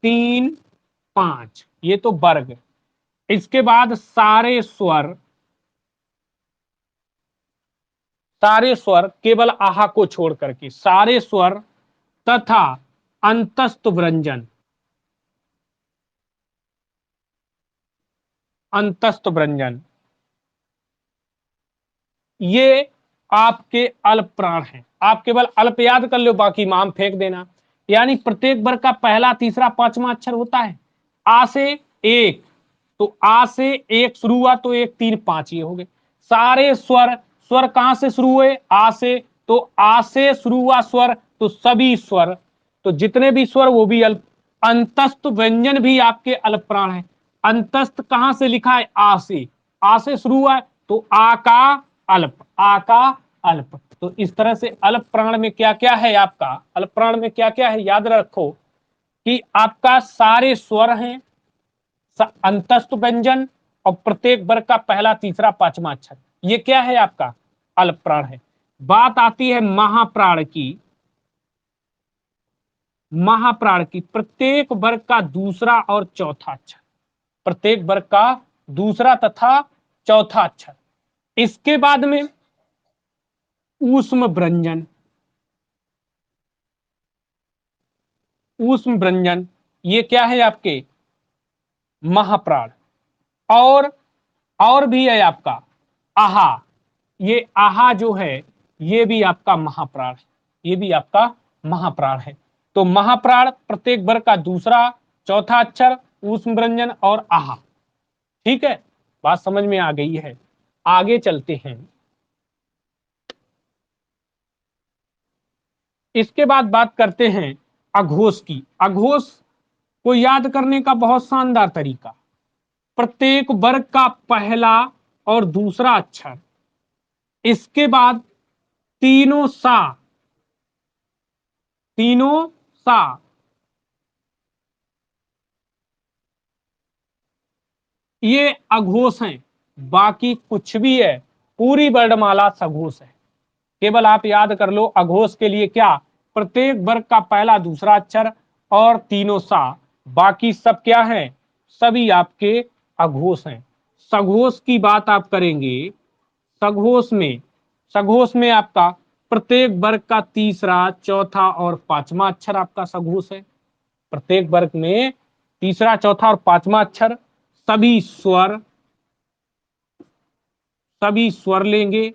3 5, ये तो वर्ग। इसके बाद सारे स्वर केवल आहा को छोड़ करके, सारे स्वर तथा अंतस्थ व्यंजन, अंतस्थ व्यंजन, ये आपके अल्प प्राण हैं। आप केवल अल्प याद कर लो, बाकी माम फेंक देना। यानी प्रत्येक वर्ग का पहला तीसरा पांचवा अक्षर होता है। आ से एक, तो आ से एक शुरू हुआ तो 1 3 5 ये हो गए। सारे स्वर, स्वर कहां से शुरू हुए? आ से, तो आ से शुरू हुआ स्वर, तो सभी स्वर, तो जितने भी स्वर वो भी अल्प। अंतस्थ व्यंजन भी आपके अल्प प्राण है। अंतस्थ कहां से लिखा है? आ से, आ से शुरू हुआ है तो आ का अल्प, आ का अल्प। तो इस तरह से अल्प प्राण में क्या क्या है? आपका अल्प प्राण में क्या क्या है याद रखो कि आपका सारे स्वर हैं, अंतस्थ व्यंजन, और प्रत्येक वर्ग का पहला तीसरा पांचवा अक्षर, ये क्या है? आपका अल्प प्राण है। बात आती है महाप्राण की। महाप्राण की, प्रत्येक वर्ग का दूसरा और चौथा अक्षर, प्रत्येक वर्ग का दूसरा तथा चौथा अक्षर। इसके बाद में ऊष्म व्यंजन, ऊष्म व्यंजन ये क्या है? आपके महाप्राण। और और भी है आपका आहा, ये आहा जो है ये भी आपका महाप्राण है, ये भी आपका महाप्राण है। तो महाप्राण प्रत्येक वर्ग का दूसरा चौथा अक्षर, ऊष्म व्यंजन और आहा। ठीक है, बात समझ में आ गई है। आगे चलते हैं। इसके बाद बात करते हैं अघोष की। अघोष को याद करने का बहुत शानदार तरीका, प्रत्येक वर्ग का पहला और दूसरा अक्षर, इसके बाद तीनों सा, तीनों सा, ये अघोष हैं। बाकी कुछ भी है, पूरी वर्णमाला सघोष है। केवल आप याद कर लो अघोष के लिए क्या? प्रत्येक वर्ग का पहला दूसरा अक्षर और तीनों सा, बाकी सब क्या है? सभी आपके अघोष हैं। सघोष की बात आप करेंगे, सघोष में आपका प्रत्येक वर्ग का तीसरा चौथा और पांचवा अक्षर आपका सघोष है। प्रत्येक वर्ग में तीसरा चौथा और पांचवा अक्षर, सभी स्वर, सभी स्वर लेंगे,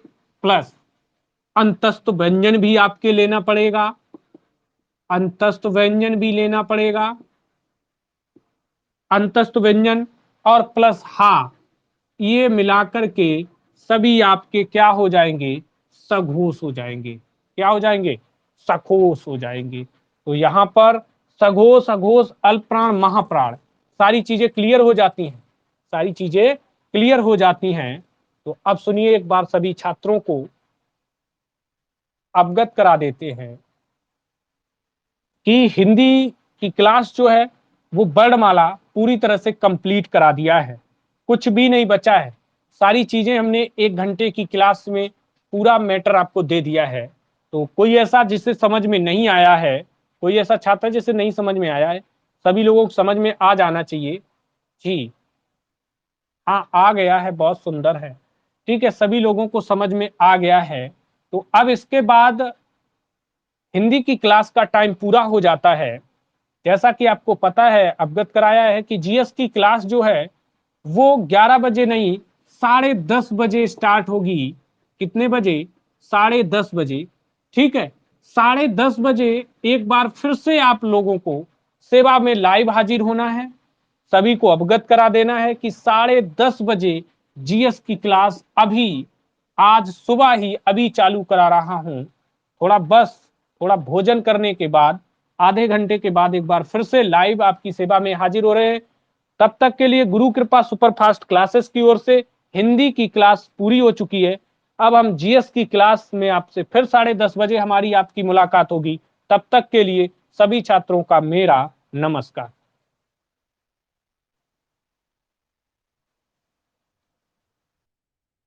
प्लस अंतस्थ व्यंजन भी आपके लेना पड़ेगा, अंतस्थ व्यंजन भी लेना पड़ेगा, अंतस्थ व्यंजन और प्लस हा, ये मिलाकर के सभी आपके क्या हो जाएंगे? सघोष हो जाएंगे। क्या हो जाएंगे, सघोष हो जाएंगे। तो यहाँ पर सघोष, अघोष, अल्प प्राण, महाप्राण, सारी चीजें क्लियर हो जाती हैं, सारी चीजें क्लियर हो जाती हैं। तो अब सुनिए, एक बार सभी छात्रों को अवगत करा देते हैं कि हिंदी की क्लास जो है वो वर्णमाला पूरी तरह से कंप्लीट करा दिया है, कुछ भी नहीं बचा है। सारी चीजें हमने 1 घंटे की क्लास में पूरा मैटर आपको दे दिया है। तो कोई ऐसा जिसे समझ में नहीं आया है, कोई ऐसा छात्र जिसे नहीं समझ में आया है, सभी लोगों को समझ में आ जाना चाहिए। जी हाँ, आ गया है, बहुत सुंदर है। ठीक है, सभी लोगों को समझ में आ गया है। तो अब इसके बाद हिंदी की क्लास का टाइम पूरा हो जाता है। जैसा कि आपको पता है, अवगत कराया है कि जीएस की क्लास जो है वो 11 बजे नहीं, 10:30 बजे स्टार्ट होगी। कितने बजे? 10:30 बजे। ठीक है, 10:30 बजे एक बार फिर से आप लोगों को सेवा में लाइव हाजिर होना है। सभी को अवगत करा देना है कि 10:30 बजे जीएस की क्लास अभी, आज सुबह ही अभी चालू करा रहा हूं। थोड़ा भोजन करने के बाद, आधे घंटे के बाद एक बार फिर से लाइव आपकी सेवा में हाजिर हो रहे हैं। तब तक के लिए गुरु कृपा सुपरफास्ट क्लासेस की ओर से हिंदी की क्लास पूरी हो चुकी है। अब हम जीएस की क्लास में आपसे फिर 10:30 बजे हमारी आपकी मुलाकात होगी। तब तक के लिए सभी छात्रों का मेरा नमस्कार।